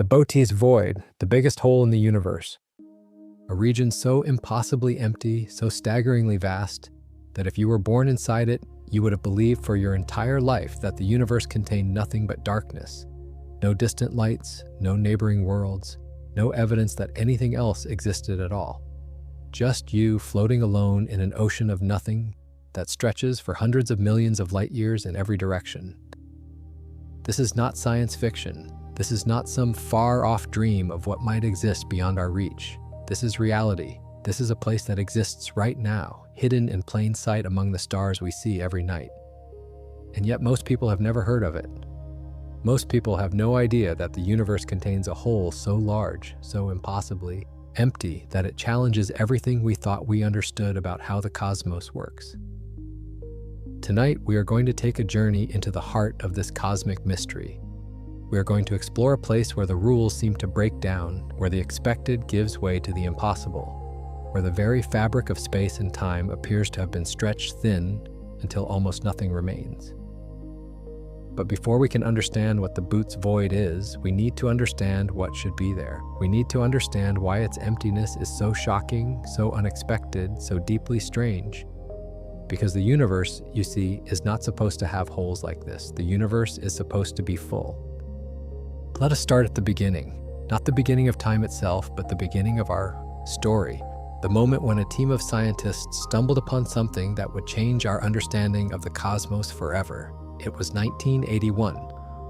The Botez void, the biggest hole in the universe. A region so impossibly empty, so staggeringly vast, that if you were born inside it, you would have believed for your entire life that the universe contained nothing but darkness. No distant lights, no neighboring worlds, no evidence that anything else existed at all. Just you floating alone in an ocean of nothing that stretches for hundreds of millions of light years in every direction. This is not science fiction. This is not some far-off dream of what might exist beyond our reach. This is reality. This is a place that exists right now, hidden in plain sight among the stars we see every night. And yet most people have never heard of it. Most people have no idea that the universe contains a hole so large, so impossibly empty, that it challenges everything we thought we understood about how the cosmos works. Tonight, we are going to take a journey into the heart of this cosmic mystery. We are going to explore a place where the rules seem to break down, where the expected gives way to the impossible, where the very fabric of space and time appears to have been stretched thin until almost nothing remains. But before we can understand what the Botez void is, we need to understand what should be there. We need to understand why its emptiness is so shocking, so unexpected, so deeply strange. Because the universe, you see, is not supposed to have holes like this. The universe is supposed to be full. Let us start at the beginning. Not the beginning of time itself, but the beginning of our story. The moment when a team of scientists stumbled upon something that would change our understanding of the cosmos forever. It was 1981.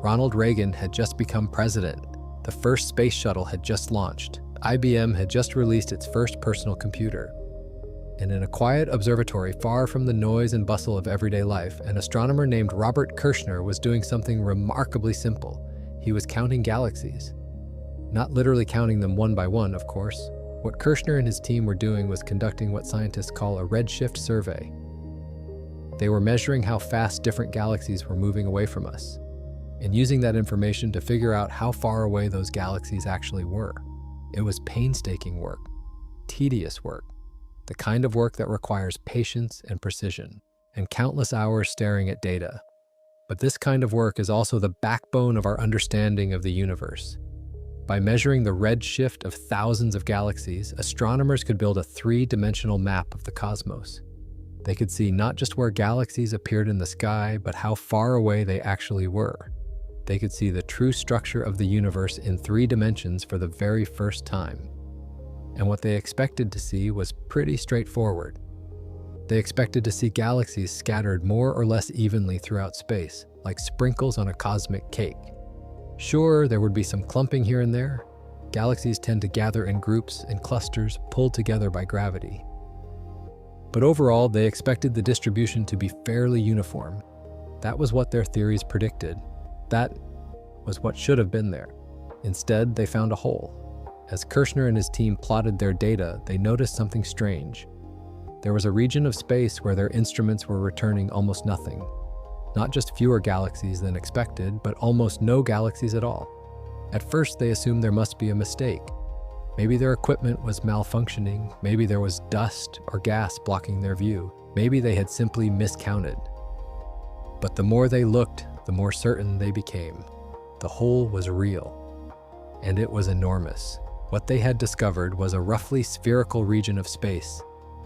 Ronald Reagan had just become president. The first space shuttle had just launched. IBM had just released its first personal computer. And in a quiet observatory far from the noise and bustle of everyday life, an astronomer named Robert Kirshner was doing something remarkably simple. He was counting galaxies. Not literally counting them one by one, of course. What Kirshner and his team were doing was conducting what scientists call a redshift survey. They were measuring how fast different galaxies were moving away from us, and using that information to figure out how far away those galaxies actually were. It was painstaking work, tedious work, the kind of work that requires patience and precision, and countless hours staring at data. But this kind of work is also the backbone of our understanding of the universe. By measuring the redshift of thousands of galaxies, astronomers could build a three-dimensional map of the cosmos. They could see not just where galaxies appeared in the sky, but how far away they actually were. They could see the true structure of the universe in 3 dimensions for the very first time. And what they expected to see was pretty straightforward. They expected to see galaxies scattered more or less evenly throughout space, like sprinkles on a cosmic cake. Sure, there would be some clumping here and there. Galaxies tend to gather in groups and clusters pulled together by gravity. But overall, they expected the distribution to be fairly uniform. That was what their theories predicted. That was what should have been there. Instead, they found a hole. As Kirshner and his team plotted their data, they noticed something strange. There was a region of space where their instruments were returning almost nothing. Not just fewer galaxies than expected, but almost no galaxies at all. At first, they assumed there must be a mistake. Maybe their equipment was malfunctioning, maybe there was dust or gas blocking their view, maybe they had simply miscounted. But the more they looked, the more certain they became. The hole was real, and it was enormous. What they had discovered was a roughly spherical region of space,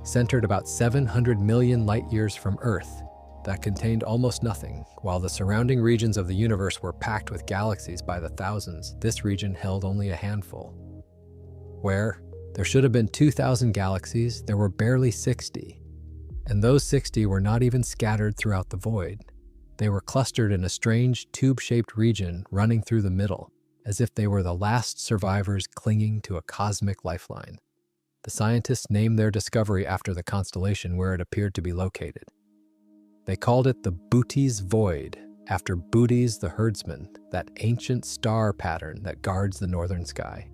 centered about 700 million light-years from Earth, that contained almost nothing. While the surrounding regions of the universe were packed with galaxies by the thousands, this region held only a handful. Where there should have been 2,000 galaxies, there were barely 60. And those 60 were not even scattered throughout the void. They were clustered in a strange tube-shaped region running through the middle, as if they were the last survivors clinging to a cosmic lifeline. The scientists named their discovery after the constellation where it appeared to be located. They called it the Botez void, after Botez the herdsman, that ancient star pattern that guards the northern sky.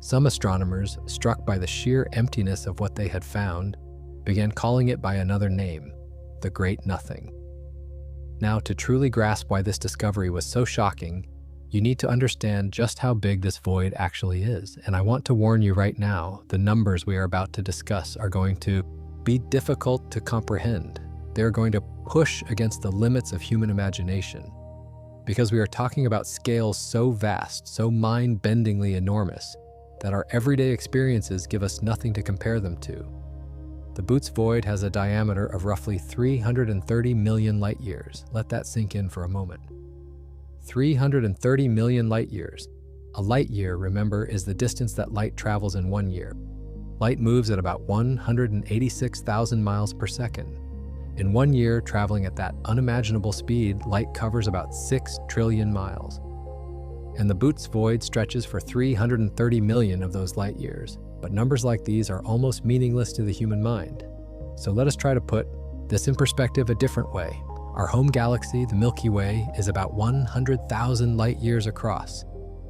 Some astronomers, struck by the sheer emptiness of what they had found, began calling it by another name, the Great Nothing. Now, to truly grasp why this discovery was so shocking, you need to understand just how big this void actually is. And I want to warn you right now, the numbers we are about to discuss are going to be difficult to comprehend. They're going to push against the limits of human imagination. because we are talking about scales so vast, so mind-bendingly enormous, that our everyday experiences give us nothing to compare them to. The Boots void has a diameter of roughly 330 million light-years. Let that sink in for a moment. 330 million light-years. A light-year, remember, is the distance that light travels in 1 year. Light moves at about 186,000 miles per second. In 1 year, traveling at that unimaginable speed, light covers about 6 trillion miles. And the Boots void stretches for 330 million of those light years. But numbers like these are almost meaningless to the human mind. So let us try to put this in perspective a different way. Our home galaxy, the Milky Way, is about 100,000 light years across.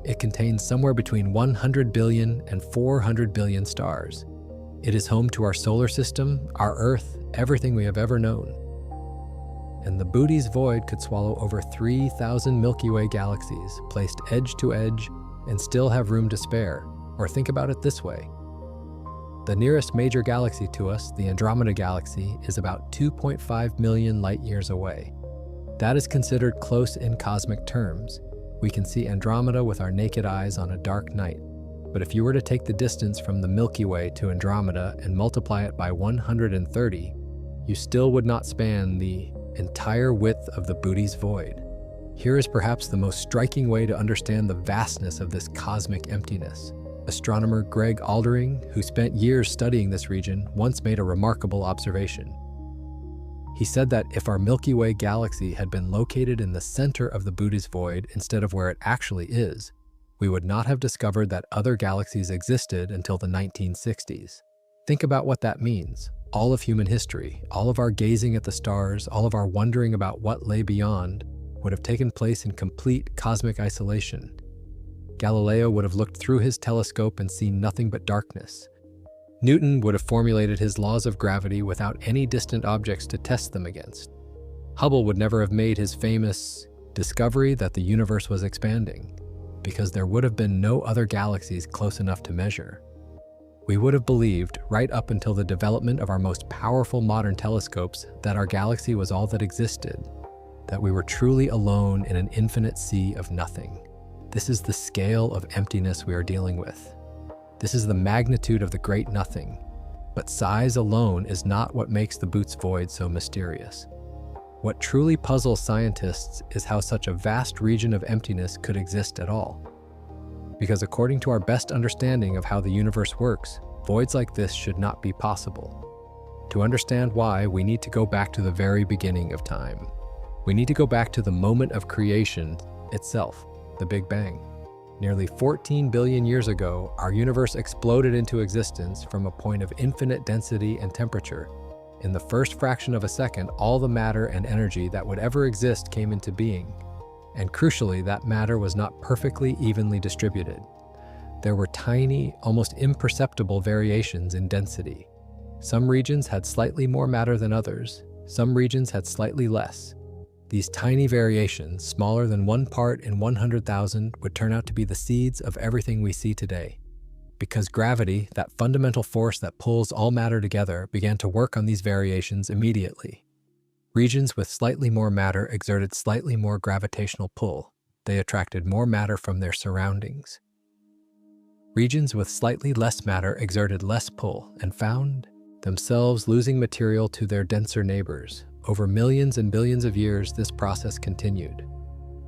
It contains somewhere between 100 billion and 400 billion stars. It is home to our solar system, our Earth, everything we have ever known. And the Boots void could swallow over 3,000 Milky Way galaxies, placed edge to edge, and still have room to spare. Or think about it this way. The nearest major galaxy to us, the Andromeda Galaxy, is about 2.5 million light-years away. That is considered close in cosmic terms. We can see Andromeda with our naked eyes on a dark night. But if you were to take the distance from the Milky Way to Andromeda and multiply it by 130, you still would not span the entire width of the Boots void. Here is perhaps the most striking way to understand the vastness of this cosmic emptiness. Astronomer Greg Aldering, who spent years studying this region, once made a remarkable observation. He said that if our Milky Way galaxy had been located in the center of the Boots void instead of where it actually is, we would not have discovered that other galaxies existed until the 1960s. Think about what that means. All of human history, all of our gazing at the stars, all of our wondering about what lay beyond, would have taken place in complete cosmic isolation. Galileo would have looked through his telescope and seen nothing but darkness. Newton would have formulated his laws of gravity without any distant objects to test them against. Hubble would never have made his famous discovery that the universe was expanding, because there would have been no other galaxies close enough to measure. We would have believed, right up until the development of our most powerful modern telescopes, that our galaxy was all that existed, that we were truly alone in an infinite sea of nothing. This is the scale of emptiness we are dealing with. This is the magnitude of the great nothing. But size alone is not what makes the Boots void so mysterious. What truly puzzles scientists is how such a vast region of emptiness could exist at all. Because according to our best understanding of how the universe works, voids like this should not be possible. To understand why, we need to go back to the very beginning of time. We need to go back to the moment of creation itself, the Big Bang. Nearly 14 billion years ago, our universe exploded into existence from a point of infinite density and temperature. In the first fraction of a second, all the matter and energy that would ever exist came into being. And crucially, that matter was not perfectly evenly distributed. There were tiny, almost imperceptible variations in density. Some regions had slightly more matter than others. Some regions had slightly less. These tiny variations, smaller than 1 part in 100,000, would turn out to be the seeds of everything we see today. Because gravity, that fundamental force that pulls all matter together, began to work on these variations immediately. Regions with slightly more matter exerted slightly more gravitational pull. They attracted more matter from their surroundings. Regions with slightly less matter exerted less pull and found themselves losing material to their denser neighbors. Over millions and billions of years, this process continued.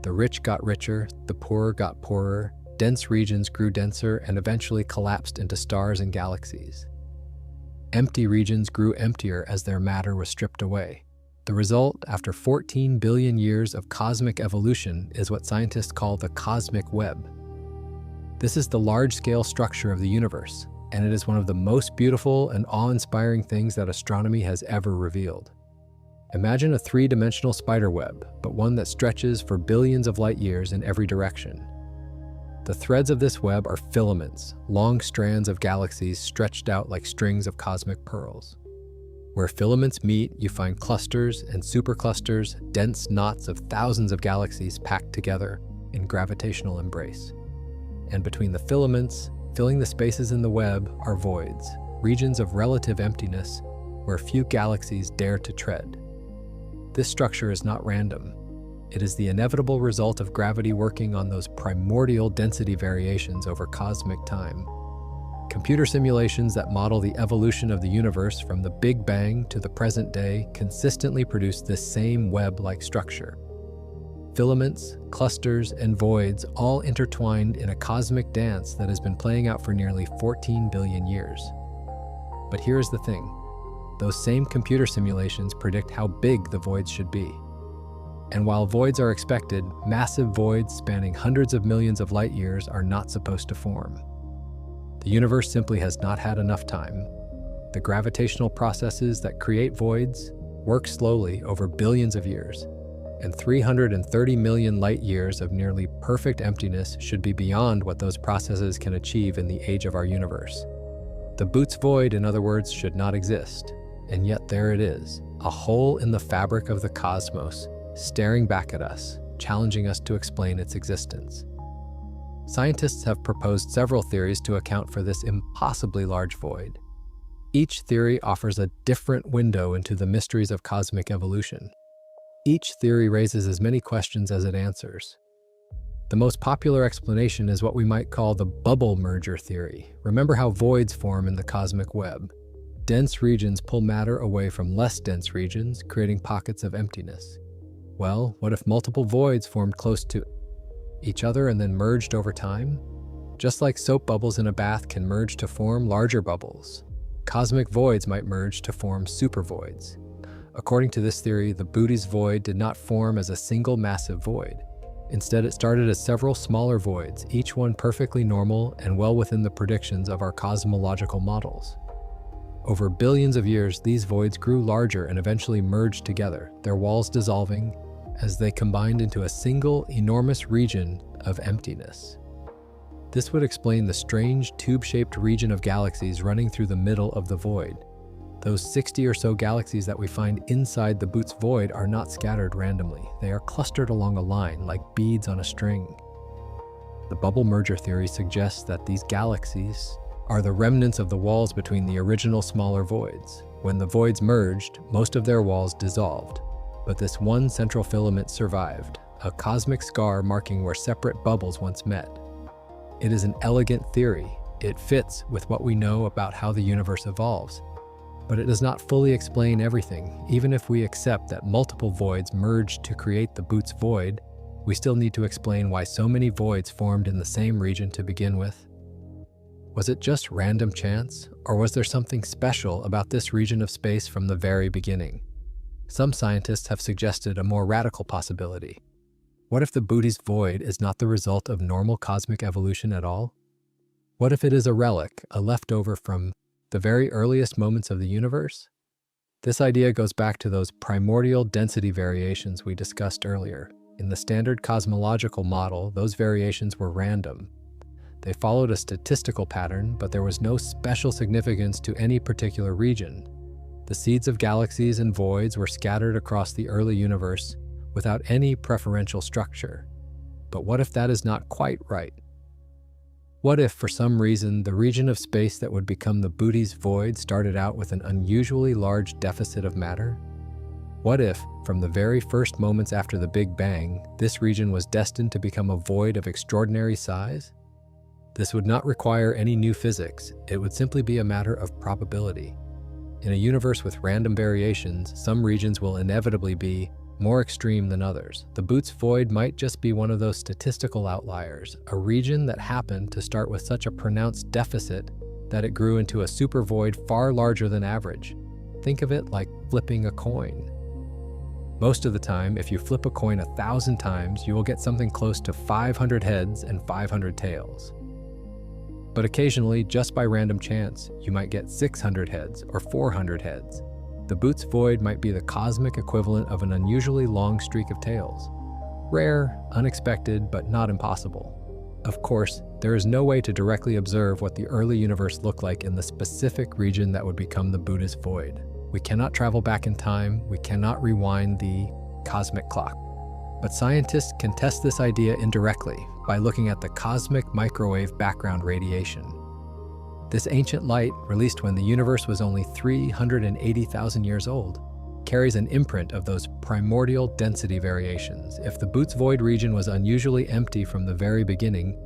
The rich got richer, the poor got poorer, dense regions grew denser and eventually collapsed into stars and galaxies. Empty regions grew emptier as their matter was stripped away. The result, after 14 billion years of cosmic evolution, is what scientists call the cosmic web. This is the large-scale structure of the universe, and it is one of the most beautiful and awe-inspiring things that astronomy has ever revealed. Imagine a three-dimensional spider web, but one that stretches for billions of light years in every direction. The threads of this web are filaments, long strands of galaxies stretched out like strings of cosmic pearls. Where filaments meet, you find clusters and superclusters, dense knots of thousands of galaxies packed together in gravitational embrace. And between the filaments, filling the spaces in the web, are voids, regions of relative emptiness where few galaxies dare to tread. This structure is not random. It is the inevitable result of gravity working on those primordial density variations over cosmic time. Computer simulations that model the evolution of the universe from the Big Bang to the present day consistently produce this same web-like structure. Filaments, clusters, and voids all intertwined in a cosmic dance that has been playing out for nearly 14 billion years. But here's the thing. Those same computer simulations predict how big the voids should be. And while voids are expected, massive voids spanning hundreds of millions of light years are not supposed to form. The universe simply has not had enough time. The gravitational processes that create voids work slowly over billions of years, and 330 million light years of nearly perfect emptiness should be beyond what those processes can achieve in the age of our universe. The Boots void, in other words, should not exist, and yet there it is, a hole in the fabric of the cosmos, staring back at us, challenging us to explain its existence. Scientists have proposed several theories to account for this impossibly large void. Each theory offers a different window into the mysteries of cosmic evolution. Each theory raises as many questions as it answers. The most popular explanation is what we might call the bubble merger theory. Remember how voids form in the cosmic web? Dense regions pull matter away from less dense regions, creating pockets of emptiness. Well, what if multiple voids formed close to each other and then merged over time? Just like soap bubbles in a bath can merge to form larger bubbles, cosmic voids might merge to form supervoids. According to this theory, the Bootes void did not form as a single massive void. Instead, it started as several smaller voids, each one perfectly normal and well within the predictions of our cosmological models. Over billions of years, these voids grew larger and eventually merged together, their walls dissolving as they combined into a single, enormous region of emptiness. This would explain the strange, tube-shaped region of galaxies running through the middle of the void. Those 60 or so galaxies that we find inside the Bootes void are not scattered randomly. They are clustered along a line, like beads on a string. The bubble merger theory suggests that these galaxies are the remnants of the walls between the original smaller voids. When the voids merged, most of their walls dissolved. But this one central filament survived, a cosmic scar marking where separate bubbles once met. It is an elegant theory. It fits with what we know about how the universe evolves. But it does not fully explain everything. Even if we accept that multiple voids merged to create the Bootes void, we still need to explain why so many voids formed in the same region to begin with. Was it just random chance, or was there something special about this region of space from the very beginning? Some scientists have suggested a more radical possibility. What if the Bootes void is not the result of normal cosmic evolution at all? What if it is a relic, a leftover from the very earliest moments of the universe? This idea goes back to those primordial density variations we discussed earlier. In the standard cosmological model, those variations were random. They followed a statistical pattern, but there was no special significance to any particular region. The seeds of galaxies and voids were scattered across the early universe without any preferential structure. But what if that is not quite right? What if, for some reason, the region of space that would become the Bootes void started out with an unusually large deficit of matter? What if, from the very first moments after the Big Bang, this region was destined to become a void of extraordinary size? This would not require any new physics. It would simply be a matter of probability. In a universe with random variations, some regions will inevitably be more extreme than others. The Bootes void might just be one of those statistical outliers, a region that happened to start with such a pronounced deficit that it grew into a supervoid far larger than average. Think of it like flipping a coin. Most of the time, if you flip a coin 1,000 times, you will get something close to 500 heads and 500 tails. But occasionally, just by random chance, you might get 600 heads or 400 heads. The Bootes void might be the cosmic equivalent of an unusually long streak of tails. Rare, unexpected, but not impossible. Of course, there is no way to directly observe what the early universe looked like in the specific region that would become the Bootes void. We cannot travel back in time, we cannot rewind the cosmic clock. But scientists can test this idea indirectly by looking at the cosmic microwave background radiation. This ancient light, released when the universe was only 380,000 years old, carries an imprint of those primordial density variations. If the Boots void region was unusually empty from the very beginning,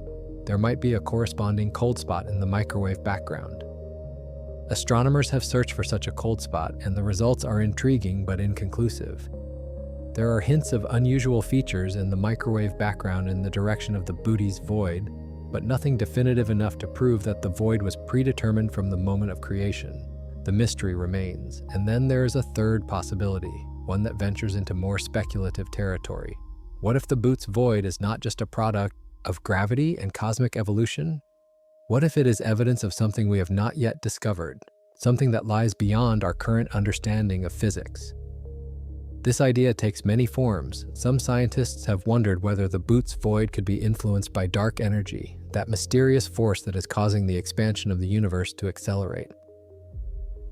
there might be a corresponding cold spot in the microwave background. Astronomers have searched for such a cold spot, and the results are intriguing but inconclusive. There are hints of unusual features in the microwave background in the direction of the Booties void, but nothing definitive enough to prove that the void was predetermined from the moment of creation. The mystery remains. And then there is a third possibility, one that ventures into more speculative territory. What if the Boots void is not just a product of gravity and cosmic evolution? What if it is evidence of something we have not yet discovered, something that lies beyond our current understanding of physics? This idea takes many forms. Some scientists have wondered whether the Boots void could be influenced by dark energy, that mysterious force that is causing the expansion of the universe to accelerate.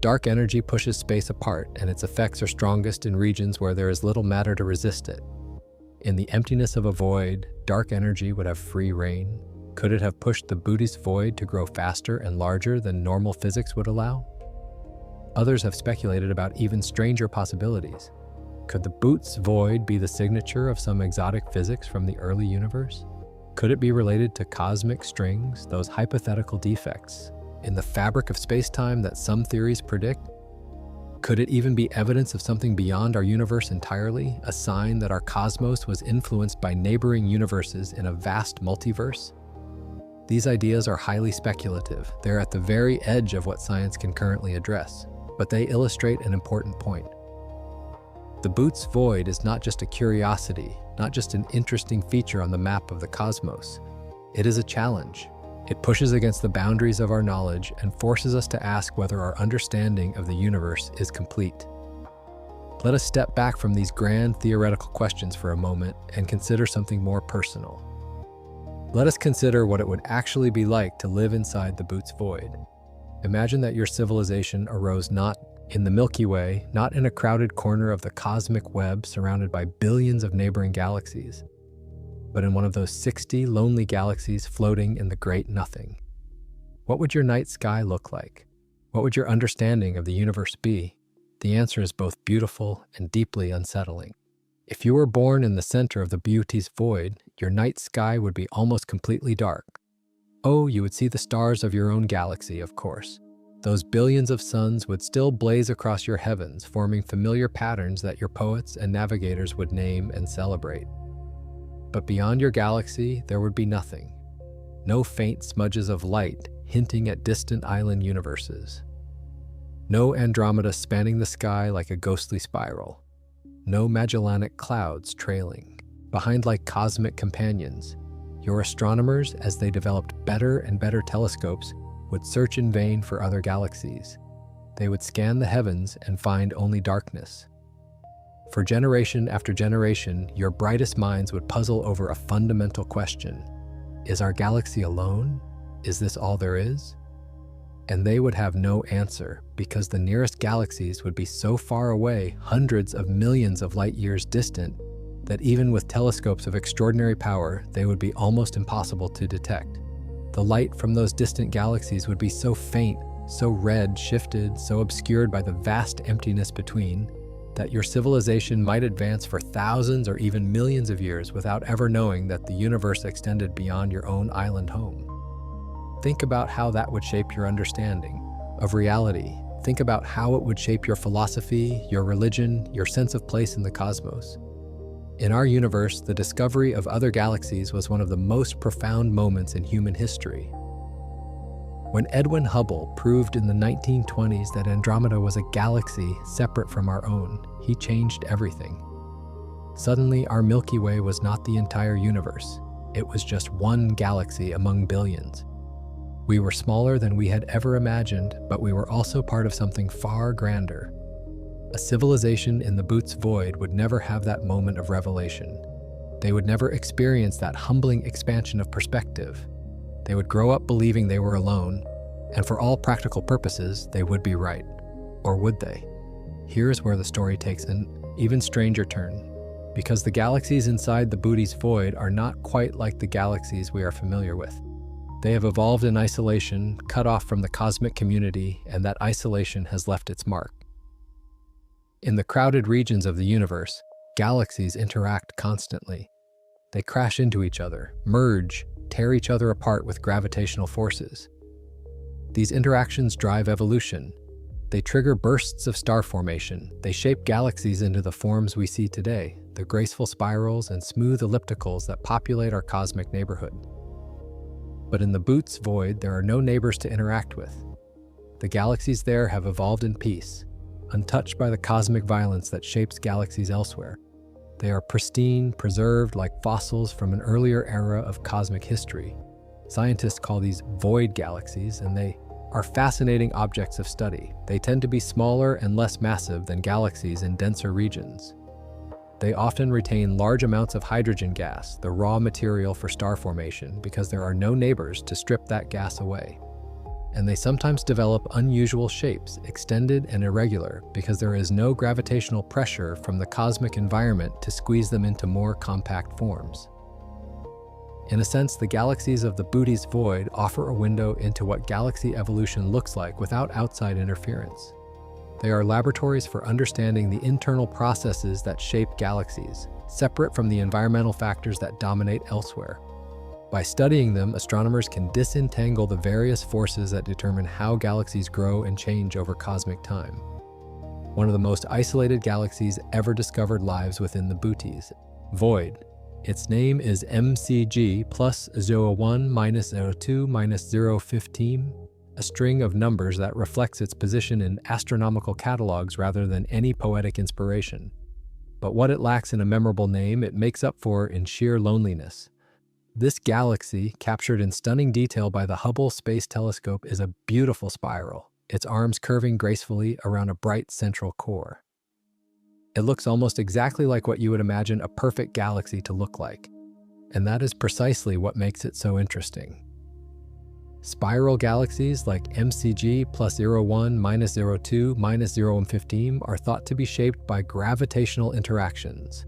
Dark energy pushes space apart, and its effects are strongest in regions where there is little matter to resist it. In the emptiness of a void, dark energy would have free rein. Could it have pushed the Booties void to grow faster and larger than normal physics would allow? Others have speculated about even stranger possibilities. Could the Boots void be the signature of some exotic physics from the early universe? Could it be related to cosmic strings, those hypothetical defects in the fabric of space-time that some theories predict? Could it even be evidence of something beyond our universe entirely, a sign that our cosmos was influenced by neighboring universes in a vast multiverse? These ideas are highly speculative. They're at the very edge of what science can currently address, but they illustrate an important point. The Boots void is not just a curiosity, not just an interesting feature on the map of the cosmos. It is a challenge. It pushes against the boundaries of our knowledge and forces us to ask whether our understanding of the universe is complete. Let us step back from these grand theoretical questions for a moment and consider something more personal. Let us consider what it would actually be like to live inside the Boots void. Imagine that your civilization arose not in the Milky Way, not in a crowded corner of the cosmic web surrounded by billions of neighboring galaxies, but in one of those 60 lonely galaxies floating in the great nothing. What would your night sky look like? What would your understanding of the universe be? The answer is both beautiful and deeply unsettling. If you were born in the center of the Booties void, your night sky would be almost completely dark. Oh, you would see the stars of your own galaxy, of course. Those billions of suns would still blaze across your heavens, forming familiar patterns that your poets and navigators would name and celebrate. But beyond your galaxy, there would be nothing. No faint smudges of light hinting at distant island universes. No Andromeda spanning the sky like a ghostly spiral. No Magellanic clouds trailing behind like cosmic companions. Your astronomers, as they developed better and better telescopes, would search in vain for other galaxies. They would scan the heavens and find only darkness. For generation after generation, your brightest minds would puzzle over a fundamental question. Is our galaxy alone? Is this all there is? And they would have no answer, because the nearest galaxies would be so far away, hundreds of millions of light years distant, that even with telescopes of extraordinary power, they would be almost impossible to detect. The light from those distant galaxies would be so faint, so red shifted, so obscured by the vast emptiness between, that your civilization might advance for thousands or even millions of years without ever knowing that the universe extended beyond your own island home. Think about how that would shape your understanding of reality. Think about how it would shape your philosophy, your religion, your sense of place in the cosmos. In our universe, the discovery of other galaxies was one of the most profound moments in human history. When Edwin Hubble proved in the 1920s that Andromeda was a galaxy separate from our own, he changed everything. Suddenly, our Milky Way was not the entire universe. It was just one galaxy among billions. We were smaller than we had ever imagined, but we were also part of something far grander. A civilization in the Boots void would never have that moment of revelation. They would never experience that humbling expansion of perspective. They would grow up believing they were alone, and for all practical purposes, they would be right. Or would they? Here's where the story takes an even stranger turn, because the galaxies inside the Booties void are not quite like the galaxies we are familiar with. They have evolved in isolation, cut off from the cosmic community, and that isolation has left its mark. In the crowded regions of the universe, galaxies interact constantly. They crash into each other, merge, tear each other apart with gravitational forces. These interactions drive evolution. They trigger bursts of star formation. They shape galaxies into the forms we see today, the graceful spirals and smooth ellipticals that populate our cosmic neighborhood. But in the Bootes void, there are no neighbors to interact with. The galaxies there have evolved in peace, untouched by the cosmic violence that shapes galaxies elsewhere. They are pristine, preserved like fossils from an earlier era of cosmic history. Scientists call these void galaxies, and they are fascinating objects of study. They tend to be smaller and less massive than galaxies in denser regions. They often retain large amounts of hydrogen gas, the raw material for star formation, because there are no neighbors to strip that gas away. And they sometimes develop unusual shapes, extended and irregular, because there is no gravitational pressure from the cosmic environment to squeeze them into more compact forms. In a sense, the galaxies of the Bootes void offer a window into what galaxy evolution looks like without outside interference. They are laboratories for understanding the internal processes that shape galaxies, separate from the environmental factors that dominate elsewhere. By studying them, astronomers can disentangle the various forces that determine how galaxies grow and change over cosmic time. One of the most isolated galaxies ever discovered lives within the Bootes void. Its name is MCG plus 01 minus 02 minus 015, a string of numbers that reflects its position in astronomical catalogs rather than any poetic inspiration. But what it lacks in a memorable name, it makes up for in sheer loneliness. This galaxy, captured in stunning detail by the Hubble Space Telescope, is a beautiful spiral, its arms curving gracefully around a bright central core. It looks almost exactly like what you would imagine a perfect galaxy to look like, and that is precisely what makes it so interesting. Spiral galaxies like MCG plus 01 minus 02 minus 015 are thought to be shaped by gravitational interactions.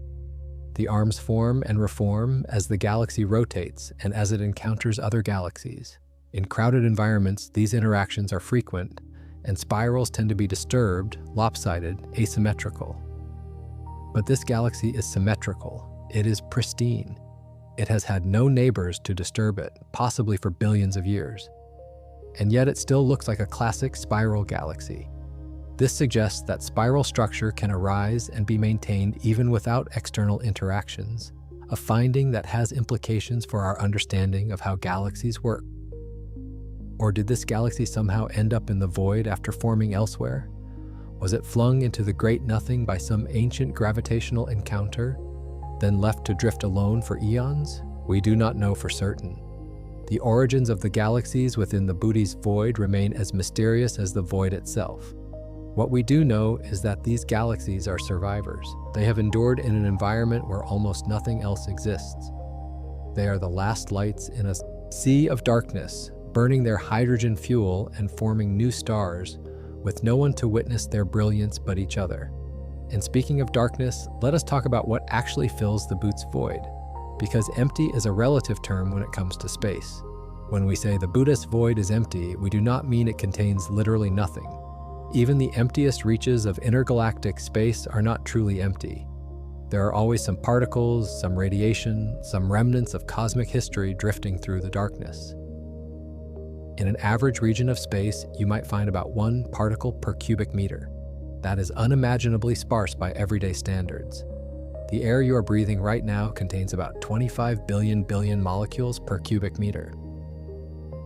The arms form and reform as the galaxy rotates and as it encounters other galaxies. In crowded environments, these interactions are frequent, and spirals tend to be disturbed, lopsided, asymmetrical. But this galaxy is symmetrical. It is pristine. It has had no neighbors to disturb it, possibly for billions of years. And yet it still looks like a classic spiral galaxy. This suggests that spiral structure can arise and be maintained even without external interactions, a finding that has implications for our understanding of how galaxies work. Or did this galaxy somehow end up in the void after forming elsewhere? Was it flung into the great nothing by some ancient gravitational encounter, then left to drift alone for eons? We do not know for certain. The origins of the galaxies within the Bootes void remain as mysterious as the void itself. What we do know is that these galaxies are survivors. They have endured in an environment where almost nothing else exists. They are the last lights in a sea of darkness, burning their hydrogen fuel and forming new stars, with no one to witness their brilliance but each other. And speaking of darkness, let us talk about what actually fills the Bootes void, because empty is a relative term when it comes to space. When we say the Bootes void is empty, we do not mean it contains literally nothing. Even the emptiest reaches of intergalactic space are not truly empty. There are always some particles, some radiation, some remnants of cosmic history drifting through the darkness. In an average region of space, you might find about 1 particle per cubic meter. That is unimaginably sparse by everyday standards. The air you are breathing right now contains about 25 billion molecules per cubic meter.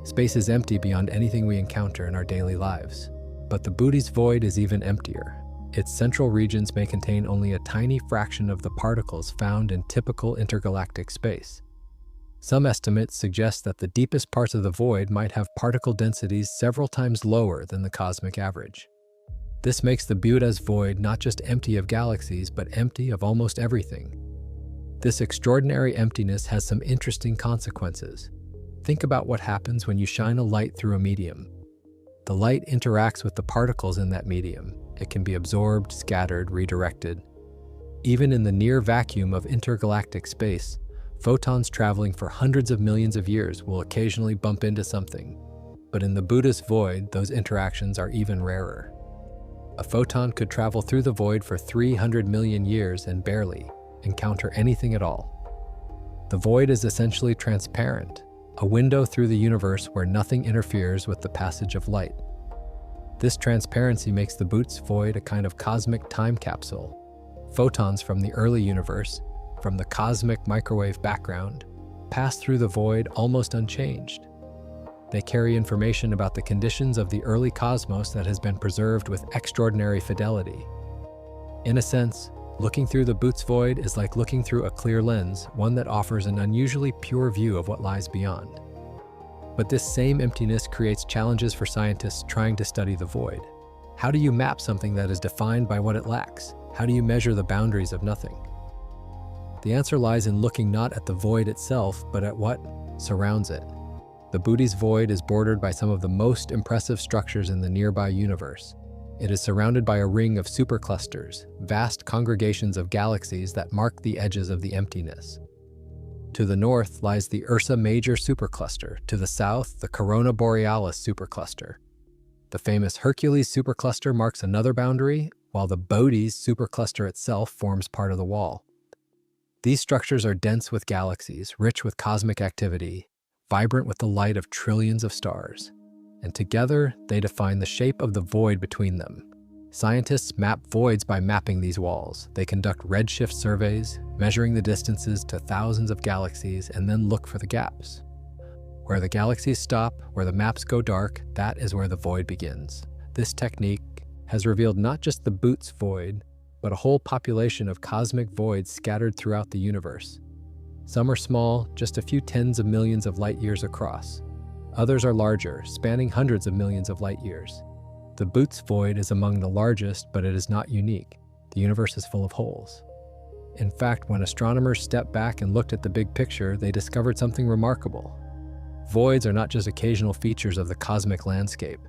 Space is empty beyond anything we encounter in our daily lives. But the Bootes void is even emptier. Its central regions may contain only a tiny fraction of the particles found in typical intergalactic space. Some estimates suggest that the deepest parts of the void might have particle densities several times lower than the cosmic average. This makes the Bootes void not just empty of galaxies, but empty of almost everything. This extraordinary emptiness has some interesting consequences. Think about what happens when you shine a light through a medium. The light interacts with the particles in that medium. It can be absorbed, scattered, redirected. Even in the near vacuum of intergalactic space, photons traveling for hundreds of millions of years will occasionally bump into something. But in the Bootes void, those interactions are even rarer. A photon could travel through the void for 300 million years and barely encounter anything at all. The void is essentially transparent, a window through the universe where nothing interferes with the passage of light. This transparency makes the Boots void a kind of cosmic time capsule. Photons from the early universe, from the cosmic microwave background, pass through the void almost unchanged. They carry information about the conditions of the early cosmos that has been preserved with extraordinary fidelity. In a sense, looking through the Boots void is like looking through a clear lens, one that offers an unusually pure view of what lies beyond. But this same emptiness creates challenges for scientists trying to study the void. How do you map something that is defined by what it lacks? How do you measure the boundaries of nothing? The answer lies in looking not at the void itself, but at what surrounds it. The Boots void is bordered by some of the most impressive structures in the nearby universe. It is surrounded by a ring of superclusters, vast congregations of galaxies that mark the edges of the emptiness. To the north lies the Ursa Major supercluster, to the south the Corona Borealis supercluster. The famous Hercules supercluster marks another boundary, while the Bootes supercluster itself forms part of the wall. These structures are dense with galaxies, rich with cosmic activity, vibrant with the light of trillions of stars. And together, they define the shape of the void between them. Scientists map voids by mapping these walls. They conduct redshift surveys, measuring the distances to thousands of galaxies, and then look for the gaps. Where the galaxies stop, where the maps go dark, that is where the void begins. This technique has revealed not just the Boots void, but a whole population of cosmic voids scattered throughout the universe. Some are small, just a few tens of millions of light years across. Others are larger, spanning hundreds of millions of light years. The Boots void is among the largest, but it is not unique. The universe is full of holes. In fact, when astronomers stepped back and looked at the big picture, they discovered something remarkable. Voids are not just occasional features of the cosmic landscape.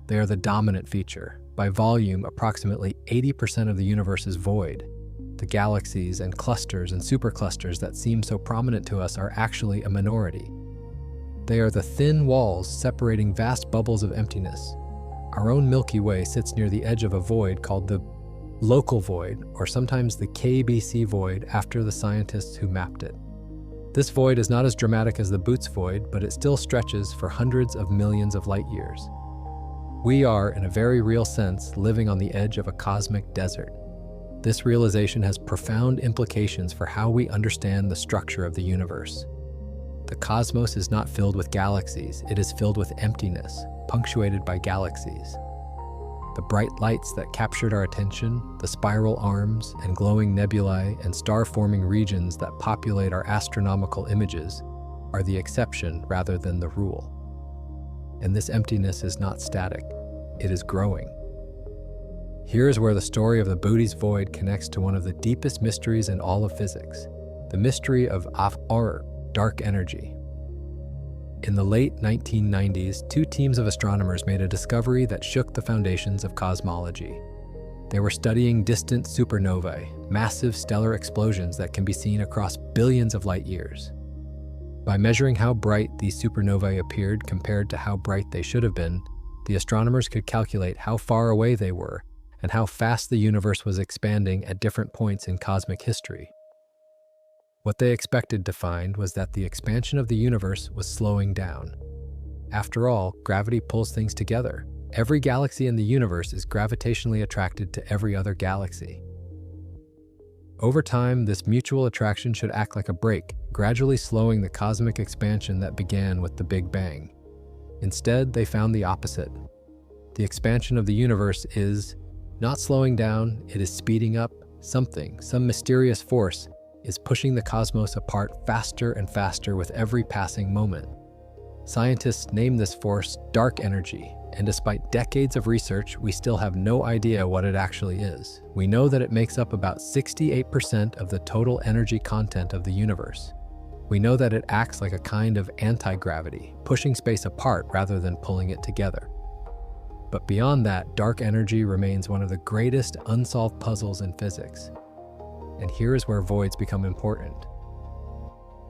They are the dominant feature. By volume, approximately 80% of the universe is void. The galaxies and clusters and superclusters that seem so prominent to us are actually a minority. They are the thin walls separating vast bubbles of emptiness. Our own Milky Way sits near the edge of a void called the local void, or sometimes the KBC void, after the scientists who mapped it. This void is not as dramatic as the Boots void, but it still stretches for hundreds of millions of light years. We are, in a very real sense, living on the edge of a cosmic desert. This realization has profound implications for how we understand the structure of the universe. The cosmos is not filled with galaxies, it is filled with emptiness, punctuated by galaxies. The bright lights that captured our attention, the spiral arms and glowing nebulae and star-forming regions that populate our astronomical images, are the exception rather than the rule. And this emptiness is not static, it is growing. Here is where the story of the Boots void connects to one of the deepest mysteries in all of physics, the mystery of dark energy. In the late 1990s, two teams of astronomers made a discovery that shook the foundations of cosmology. They were studying distant supernovae, massive stellar explosions that can be seen across billions of light years. By measuring how bright these supernovae appeared compared to how bright they should have been, the astronomers could calculate how far away they were and how fast the universe was expanding at different points in cosmic history. What they expected to find was that the expansion of the universe was slowing down. After all, gravity pulls things together. Every galaxy in the universe is gravitationally attracted to every other galaxy. Over time, this mutual attraction should act like a brake, gradually slowing the cosmic expansion that began with the Big Bang. Instead, they found the opposite. The expansion of the universe is not slowing down, it is speeding up. Some mysterious force, is pushing the cosmos apart faster and faster with every passing moment. Scientists name this force dark energy, and despite decades of research, we still have no idea what it actually is. We know that it makes up about 68% of the total energy content of the universe. We know that it acts like a kind of anti-gravity, pushing space apart rather than pulling it together. But beyond that, dark energy remains one of the greatest unsolved puzzles in physics. And here is where voids become important.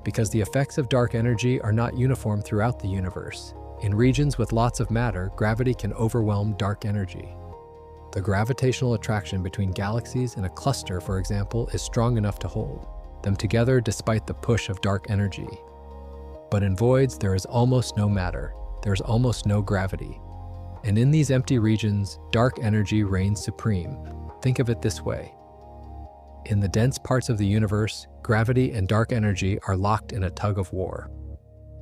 Because the effects of dark energy are not uniform throughout the universe. In regions with lots of matter, gravity can overwhelm dark energy. The gravitational attraction between galaxies in a cluster, for example, is strong enough to hold them together despite the push of dark energy. But in voids, there is almost no matter. There is almost no gravity. And in these empty regions, dark energy reigns supreme. Think of it this way. In the dense parts of the universe, gravity and dark energy are locked in a tug of war.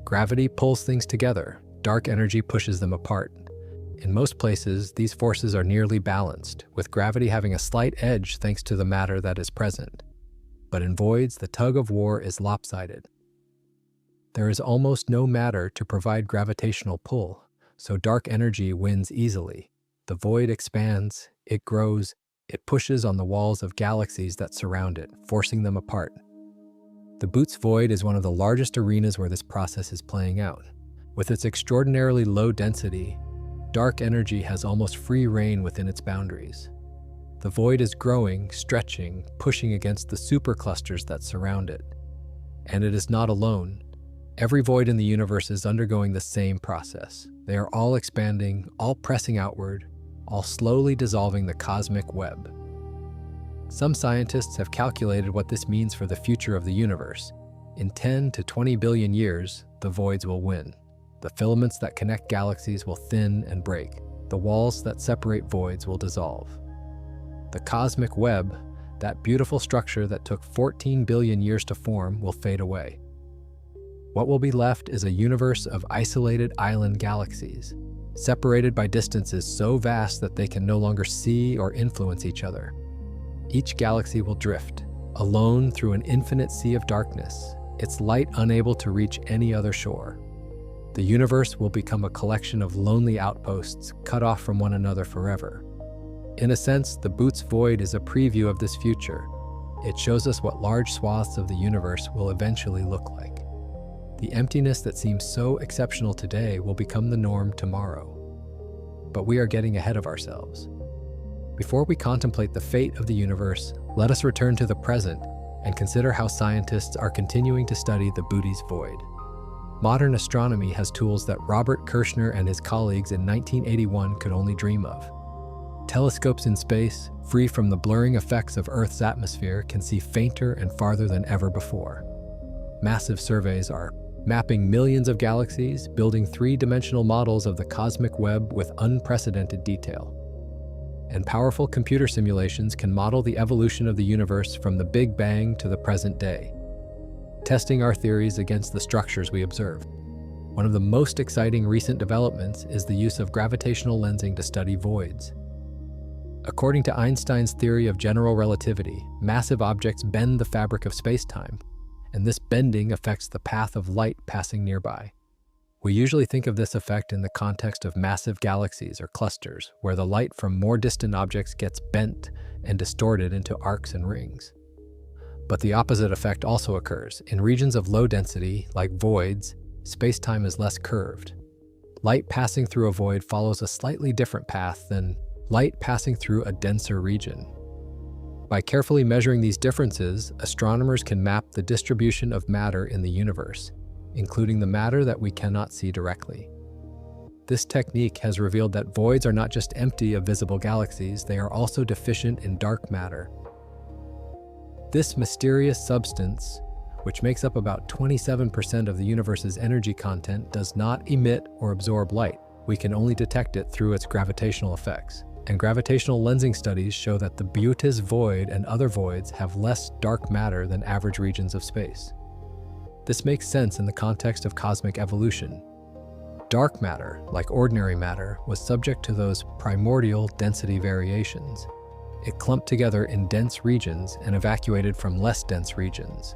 Gravity pulls things together. Dark energy pushes them apart. In most places, these forces are nearly balanced, with gravity having a slight edge thanks to the matter that is present. But in voids, the tug of war is lopsided. There is almost no matter to provide gravitational pull, so dark energy wins easily. The void expands, it grows, it pushes on the walls of galaxies that surround it, forcing them apart. The Boots void is one of the largest arenas where this process is playing out. With its extraordinarily low density, dark energy has almost free reign within its boundaries. The void is growing, stretching, pushing against the superclusters that surround it. And it is not alone. Every void in the universe is undergoing the same process. They are all expanding, all pressing outward, all slowly dissolving the cosmic web. Some scientists have calculated what this means for the future of the universe. In 10 to 20 billion years, the voids will win. The filaments that connect galaxies will thin and break. The walls that separate voids will dissolve. The cosmic web, that beautiful structure that took 14 billion years to form, will fade away. What will be left is a universe of isolated island galaxies, separated by distances so vast that they can no longer see or influence each other. Each galaxy will drift, alone through an infinite sea of darkness, its light unable to reach any other shore. The universe will become a collection of lonely outposts cut off from one another forever. In a sense, the Boots void is a preview of this future. It shows us what large swaths of the universe will eventually look like. The emptiness that seems so exceptional today will become the norm tomorrow. But we are getting ahead of ourselves. Before we contemplate the fate of the universe, let us return to the present and consider how scientists are continuing to study the Boots void. Modern astronomy has tools that Robert Kirshner and his colleagues in 1981 could only dream of. Telescopes in space, free from the blurring effects of Earth's atmosphere, can see fainter and farther than ever before. Massive surveys are mapping millions of galaxies, building three-dimensional models of the cosmic web with unprecedented detail. And powerful computer simulations can model the evolution of the universe from the Big Bang to the present day, testing our theories against the structures we observe. One of the most exciting recent developments is the use of gravitational lensing to study voids. According to Einstein's theory of general relativity, massive objects bend the fabric of space-time, and this bending affects the path of light passing nearby. We usually think of this effect in the context of massive galaxies or clusters, where the light from more distant objects gets bent and distorted into arcs and rings. But the opposite effect also occurs. In regions of low density, like voids, space-time is less curved. Light passing through a void follows a slightly different path than light passing through a denser region. By carefully measuring these differences, astronomers can map the distribution of matter in the universe, including the matter that we cannot see directly. This technique has revealed that voids are not just empty of visible galaxies, they are also deficient in dark matter. This mysterious substance, which makes up about 27% of the universe's energy content, does not emit or absorb light. We can only detect it through its gravitational effects. And gravitational lensing studies show that the Boots void and other voids have less dark matter than average regions of space. This makes sense in the context of cosmic evolution. Dark matter, like ordinary matter, was subject to those primordial density variations. It clumped together in dense regions and evacuated from less dense regions.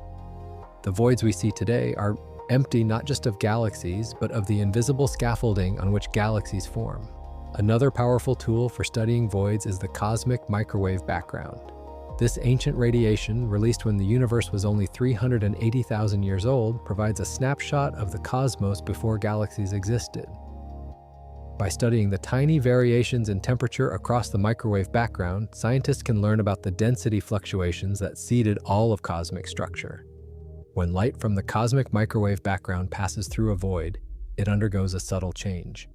The voids we see today are empty not just of galaxies, but of the invisible scaffolding on which galaxies form. Another powerful tool for studying voids is the cosmic microwave background. This ancient radiation, released when the universe was only 380,000 years old, provides a snapshot of the cosmos before galaxies existed. By studying the tiny variations in temperature across the microwave background, scientists can learn about the density fluctuations that seeded all of cosmic structure. When light from the cosmic microwave background passes through a void, it undergoes a subtle change.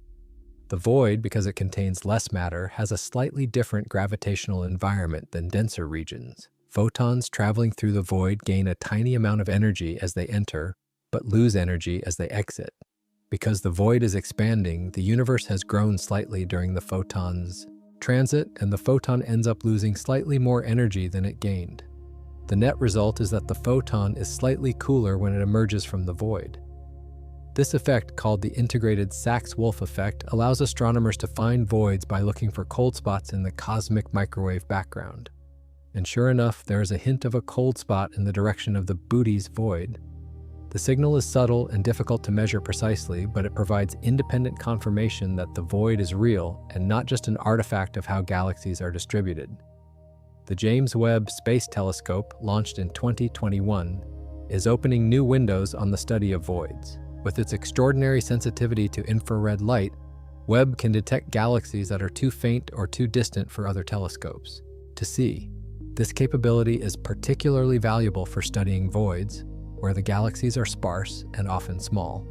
The void, because it contains less matter, has a slightly different gravitational environment than denser regions. Photons traveling through the void gain a tiny amount of energy as they enter, but lose energy as they exit. Because the void is expanding, the universe has grown slightly during the photon's transit, and the photon ends up losing slightly more energy than it gained. The net result is that the photon is slightly cooler when it emerges from the void. This effect, called the integrated Sachs-Wolf effect, allows astronomers to find voids by looking for cold spots in the cosmic microwave background. And sure enough, there is a hint of a cold spot in the direction of the Booty's void. The signal is subtle and difficult to measure precisely, but it provides independent confirmation that the void is real and not just an artifact of how galaxies are distributed. The James Webb Space Telescope, launched in 2021, is opening new windows on the study of voids. With its extraordinary sensitivity to infrared light, Webb can detect galaxies that are too faint or too distant for other telescopes to see. This capability is particularly valuable for studying voids, where the galaxies are sparse and often small.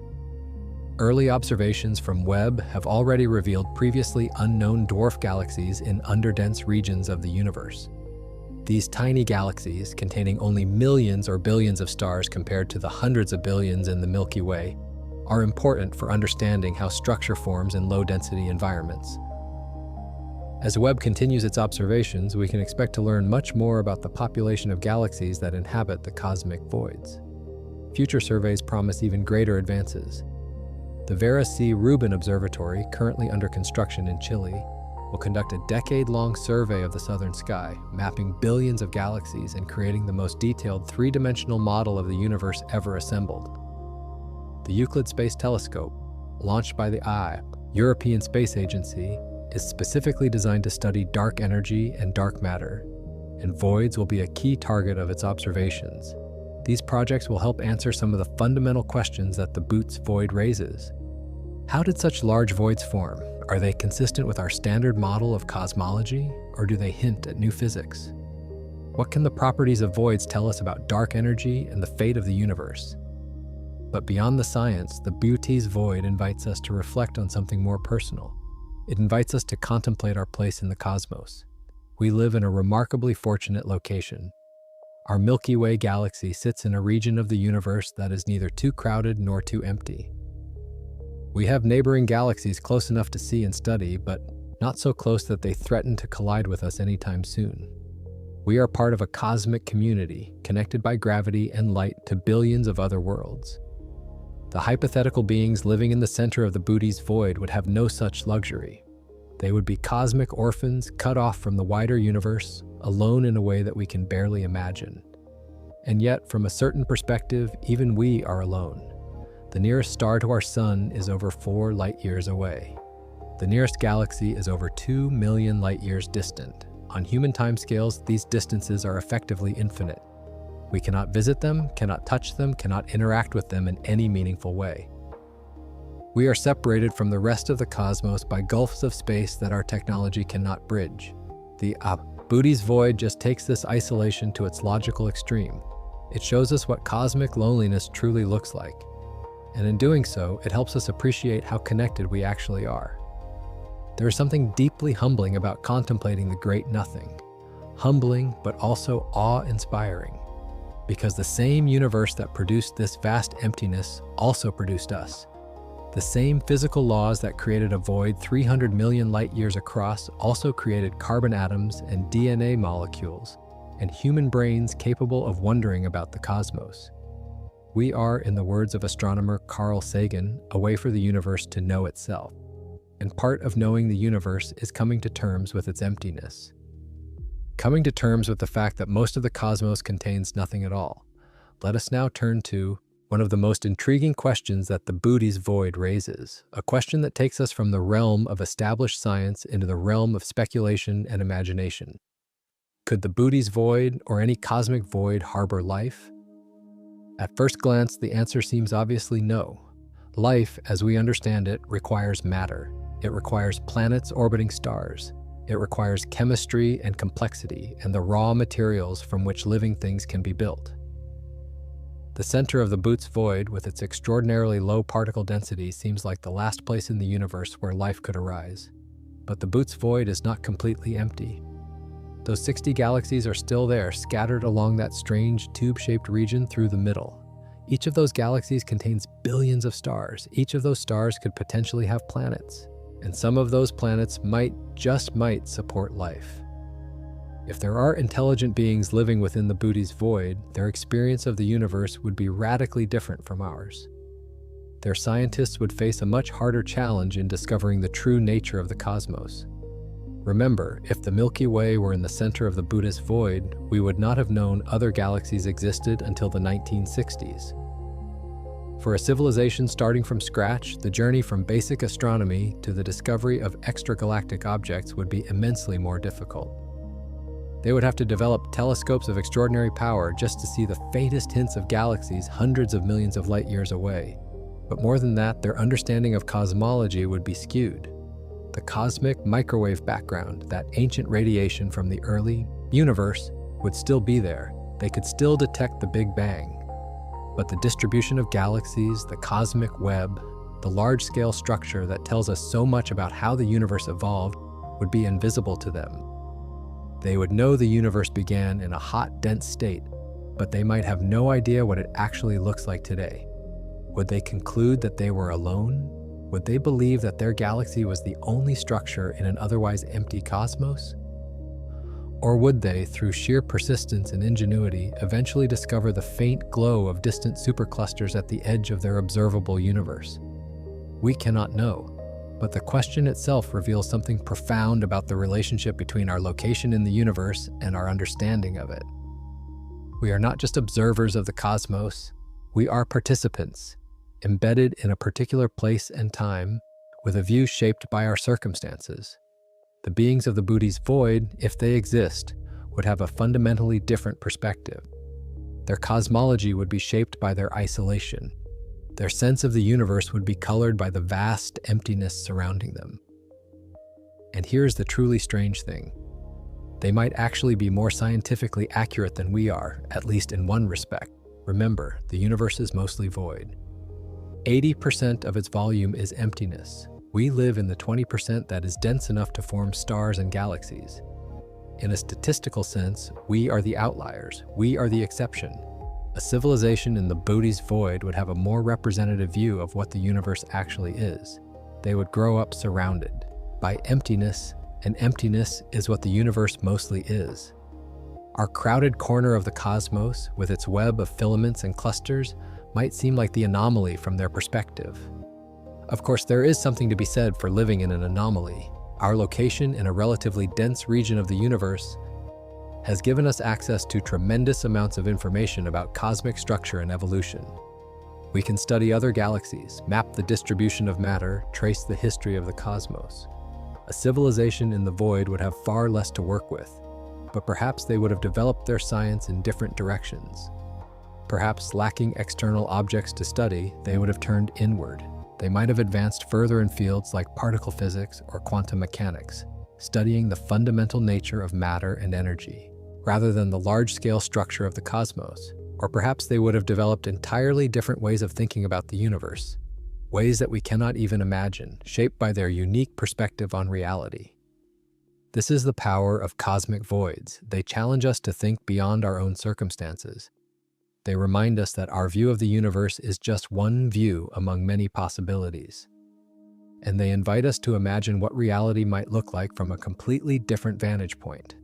Early observations from Webb have already revealed previously unknown dwarf galaxies in underdense regions of the universe. These tiny galaxies, containing only millions or billions of stars compared to the hundreds of billions in the Milky Way, are important for understanding how structure forms in low-density environments. As Webb continues its observations, we can expect to learn much more about the population of galaxies that inhabit the cosmic voids. Future surveys promise even greater advances. The Vera C. Rubin Observatory, currently under construction in Chile, will conduct a decade-long survey of the southern sky, mapping billions of galaxies and creating the most detailed three-dimensional model of the universe ever assembled. The Euclid Space Telescope, launched by the European Space Agency, is specifically designed to study dark energy and dark matter, and voids will be a key target of its observations. These projects will help answer some of the fundamental questions that the Boots void raises. How did such large voids form? Are they consistent with our standard model of cosmology, or do they hint at new physics? What can the properties of voids tell us about dark energy and the fate of the universe? But beyond the science, the Booty's void invites us to reflect on something more personal. It invites us to contemplate our place in the cosmos. We live in a remarkably fortunate location. Our Milky Way galaxy sits in a region of the universe that is neither too crowded nor too empty. We have neighboring galaxies close enough to see and study, but not so close that they threaten to collide with us anytime soon. We are part of a cosmic community, connected by gravity and light to billions of other worlds. The hypothetical beings living in the center of the Booty's void would have no such luxury. They would be cosmic orphans cut off from the wider universe, alone in a way that we can barely imagine. And yet, from a certain perspective, even we are alone. The nearest star to our sun is over 4 light-years away. The nearest galaxy is over 2 million light-years distant. On human timescales, these distances are effectively infinite. We cannot visit them, cannot touch them, cannot interact with them in any meaningful way. We are separated from the rest of the cosmos by gulfs of space that our technology cannot bridge. The Booty's void just takes this isolation to its logical extreme. It shows us what cosmic loneliness truly looks like. And in doing so, it helps us appreciate how connected we actually are. There is something deeply humbling about contemplating the great nothing. Humbling, but also awe-inspiring. Because the same universe that produced this vast emptiness also produced us. The same physical laws that created a void 300 million light-years across also created carbon atoms and DNA molecules, and human brains capable of wondering about the cosmos. We are, in the words of astronomer Carl Sagan, a way for the universe to know itself. And part of knowing the universe is coming to terms with its emptiness. Coming to terms with the fact that most of the cosmos contains nothing at all. Let us now turn to one of the most intriguing questions that the Booty's void raises, a question that takes us from the realm of established science into the realm of speculation and imagination. Could the Booty's void or any cosmic void harbor life? At first glance, the answer seems obviously no. Life, as we understand it, requires matter. It requires planets orbiting stars. It requires chemistry and complexity and the raw materials from which living things can be built. The center of the Boots void, with its extraordinarily low particle density, seems like the last place in the universe where life could arise. But the Boots void is not completely empty. Those 60 galaxies are still there, scattered along that strange tube-shaped region through the middle. Each of those galaxies contains billions of stars. Each of those stars could potentially have planets. And some of those planets just might support life. If there are intelligent beings living within the Booties void, their experience of the universe would be radically different from ours. Their scientists would face a much harder challenge in discovering the true nature of the cosmos. Remember, if the Milky Way were in the center of the Bootis void, we would not have known other galaxies existed until the 1960s. For a civilization starting from scratch, the journey from basic astronomy to the discovery of extragalactic objects would be immensely more difficult. They would have to develop telescopes of extraordinary power just to see the faintest hints of galaxies hundreds of millions of light years away. But more than that, their understanding of cosmology would be skewed. The cosmic microwave background, that ancient radiation from the early universe, would still be there. They could still detect the Big Bang. But the distribution of galaxies, the cosmic web, the large-scale structure that tells us so much about how the universe evolved would be invisible to them. They would know the universe began in a hot, dense state, but they might have no idea what it actually looks like today. Would they conclude that they were alone? Would they believe that their galaxy was the only structure in an otherwise empty cosmos? Or would they, through sheer persistence and ingenuity, eventually discover the faint glow of distant superclusters at the edge of their observable universe? We cannot know, but the question itself reveals something profound about the relationship between our location in the universe and our understanding of it. We are not just observers of the cosmos, we are participants, embedded in a particular place and time, with a view shaped by our circumstances. The beings of the Booties void, if they exist, would have a fundamentally different perspective. Their cosmology would be shaped by their isolation. Their sense of the universe would be colored by the vast emptiness surrounding them. And here's the truly strange thing. They might actually be more scientifically accurate than we are, at least in one respect. Remember, the universe is mostly void. 80% of its volume is emptiness. We live in the 20% that is dense enough to form stars and galaxies. In a statistical sense, we are the outliers. We are the exception. A civilization in the Booties void would have a more representative view of what the universe actually is. They would grow up surrounded by emptiness, and emptiness is what the universe mostly is. Our crowded corner of the cosmos, with its web of filaments and clusters, might seem like the anomaly from their perspective. Of course, there is something to be said for living in an anomaly. Our location in a relatively dense region of the universe has given us access to tremendous amounts of information about cosmic structure and evolution. We can study other galaxies, map the distribution of matter, trace the history of the cosmos. A civilization in the void would have far less to work with, but perhaps they would have developed their science in different directions. Perhaps lacking external objects to study, they would have turned inward. They might have advanced further in fields like particle physics or quantum mechanics, studying the fundamental nature of matter and energy, rather than the large-scale structure of the cosmos. Or perhaps they would have developed entirely different ways of thinking about the universe, ways that we cannot even imagine, shaped by their unique perspective on reality. This is the power of cosmic voids. They challenge us to think beyond our own circumstances. They remind us that our view of the universe is just one view among many possibilities. And they invite us to imagine what reality might look like from a completely different vantage point.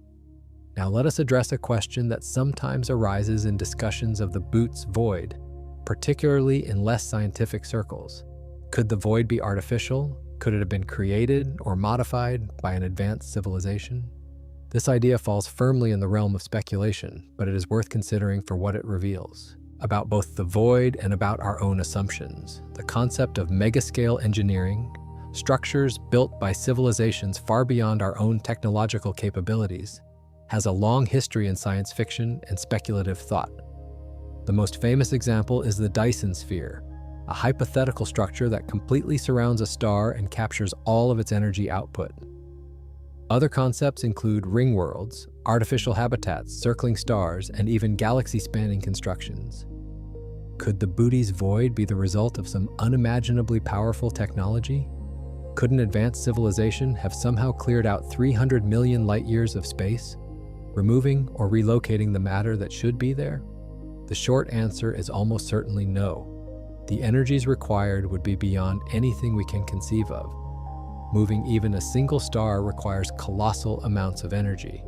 Now let us address a question that sometimes arises in discussions of the Boots void, particularly in less scientific circles. Could the void be artificial? Could it have been created or modified by an advanced civilization? This idea falls firmly in the realm of speculation, but it is worth considering for what it reveals about both the void and about our own assumptions. The concept of megascale engineering, structures built by civilizations far beyond our own technological capabilities, has a long history in science fiction and speculative thought. The most famous example is the Dyson sphere, a hypothetical structure that completely surrounds a star and captures all of its energy output. Other concepts include ring worlds, artificial habitats, circling stars, and even galaxy-spanning constructions. Could the Booty's void be the result of some unimaginably powerful technology? Could an advanced civilization have somehow cleared out 300 million light-years of space, removing or relocating the matter that should be there? The short answer is almost certainly no. The energies required would be beyond anything we can conceive of. Moving even a single star requires colossal amounts of energy,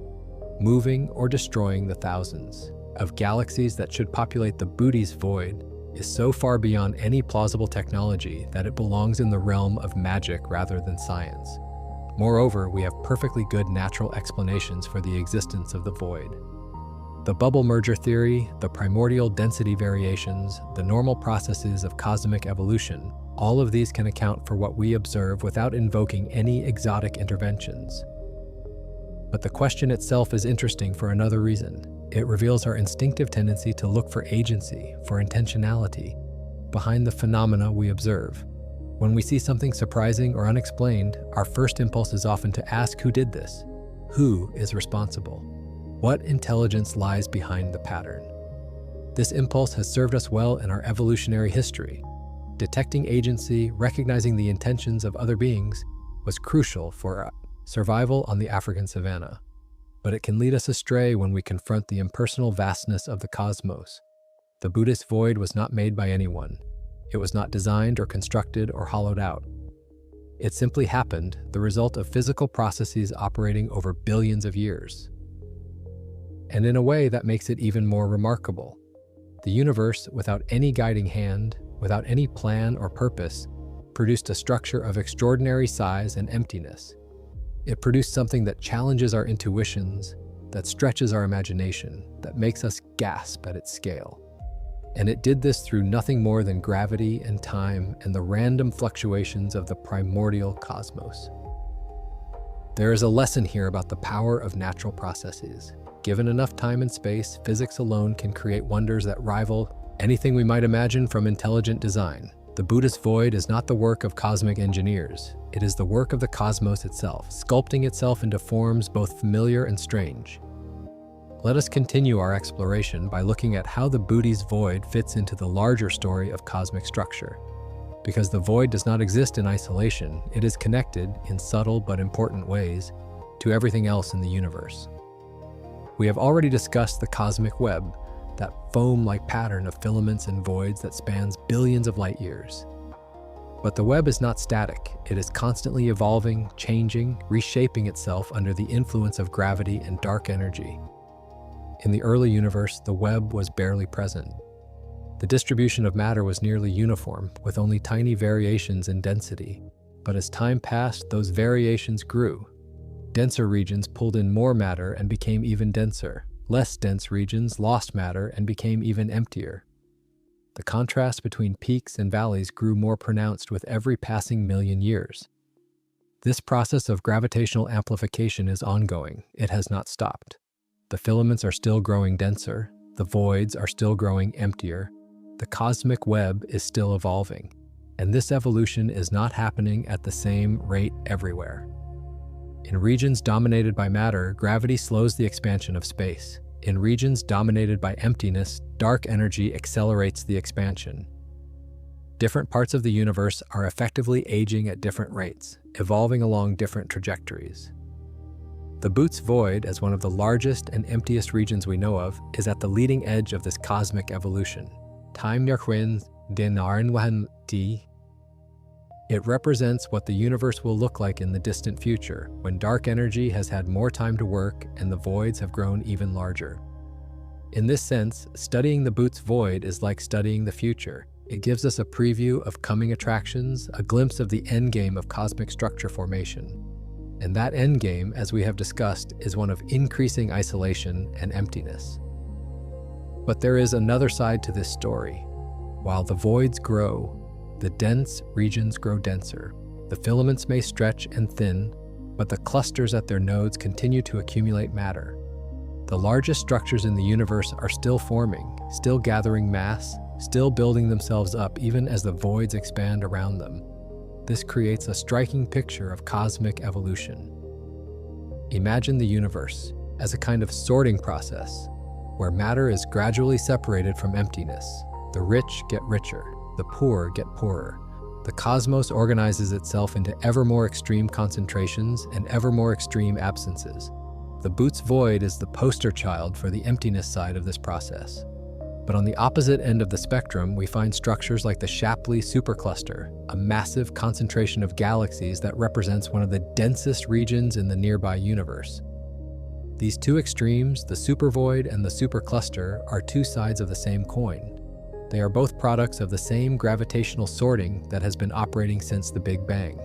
moving or destroying the thousands of galaxies that should populate the Booty's void is so far beyond any plausible technology that it belongs in the realm of magic rather than science. Moreover, we have perfectly good natural explanations for the existence of the void. The bubble merger theory, the primordial density variations, the normal processes of cosmic evolution, all of these can account for what we observe without invoking any exotic interventions. But the question itself is interesting for another reason. It reveals our instinctive tendency to look for agency, for intentionality, behind the phenomena we observe. When we see something surprising or unexplained, our first impulse is often to ask who did this? Who is responsible? What intelligence lies behind the pattern? This impulse has served us well in our evolutionary history. Detecting agency, recognizing the intentions of other beings, was crucial for survival on the African savanna. But it can lead us astray when we confront the impersonal vastness of the cosmos. The Buddhist void was not made by anyone. It was not designed or constructed or hollowed out. It simply happened, the result of physical processes operating over billions of years. And in a way that makes it even more remarkable. The universe, without any guiding hand, without any plan or purpose, produced a structure of extraordinary size and emptiness. It produced something that challenges our intuitions, that stretches our imagination, that makes us gasp at its scale. And it did this through nothing more than gravity and time and the random fluctuations of the primordial cosmos. There is a lesson here about the power of natural processes. Given enough time and space, physics alone can create wonders that rival anything we might imagine from intelligent design. The Buddhist void is not the work of cosmic engineers. It is the work of the cosmos itself, sculpting itself into forms both familiar and strange. Let us continue our exploration by looking at how the Booty's void fits into the larger story of cosmic structure. Because the void does not exist in isolation, it is connected, in subtle but important ways, to everything else in the universe. We have already discussed the cosmic web, that foam-like pattern of filaments and voids that spans billions of light years. But the web is not static. It is constantly evolving, changing, reshaping itself under the influence of gravity and dark energy. In the early universe, the web was barely present. The distribution of matter was nearly uniform, with only tiny variations in density. But as time passed, those variations grew. Denser regions pulled in more matter and became even denser. Less dense regions lost matter and became even emptier. The contrast between peaks and valleys grew more pronounced with every passing million years. This process of gravitational amplification is ongoing. It has not stopped. The filaments are still growing denser. The voids are still growing emptier. The cosmic web is still evolving. And this evolution is not happening at the same rate everywhere. In regions dominated by matter, gravity slows the expansion of space. In regions dominated by emptiness, dark energy accelerates the expansion. Different parts of the universe are effectively aging at different rates, evolving along different trajectories. The Booty's void, as one of the largest and emptiest regions we know of, is at the leading edge of this cosmic evolution. It represents what the universe will look like in the distant future, when dark energy has had more time to work and the voids have grown even larger. In this sense, studying the Booty's void is like studying the future. It gives us a preview of coming attractions, a glimpse of the endgame of cosmic structure formation. And that endgame, as we have discussed, is one of increasing isolation and emptiness. But there is another side to this story. While the voids grow, the dense regions grow denser. The filaments may stretch and thin, but the clusters at their nodes continue to accumulate matter. The largest structures in the universe are still forming, still gathering mass, still building themselves up even as the voids expand around them. This creates a striking picture of cosmic evolution. Imagine the universe as a kind of sorting process, where matter is gradually separated from emptiness. The rich get richer, the poor get poorer. The cosmos organizes itself into ever more extreme concentrations and ever more extreme absences. The Boots void is the poster child for the emptiness side of this process. But on the opposite end of the spectrum, we find structures like the Shapley supercluster, a massive concentration of galaxies that represents one of the densest regions in the nearby universe. These two extremes, the supervoid and the supercluster, are two sides of the same coin. They are both products of the same gravitational sorting that has been operating since the Big Bang.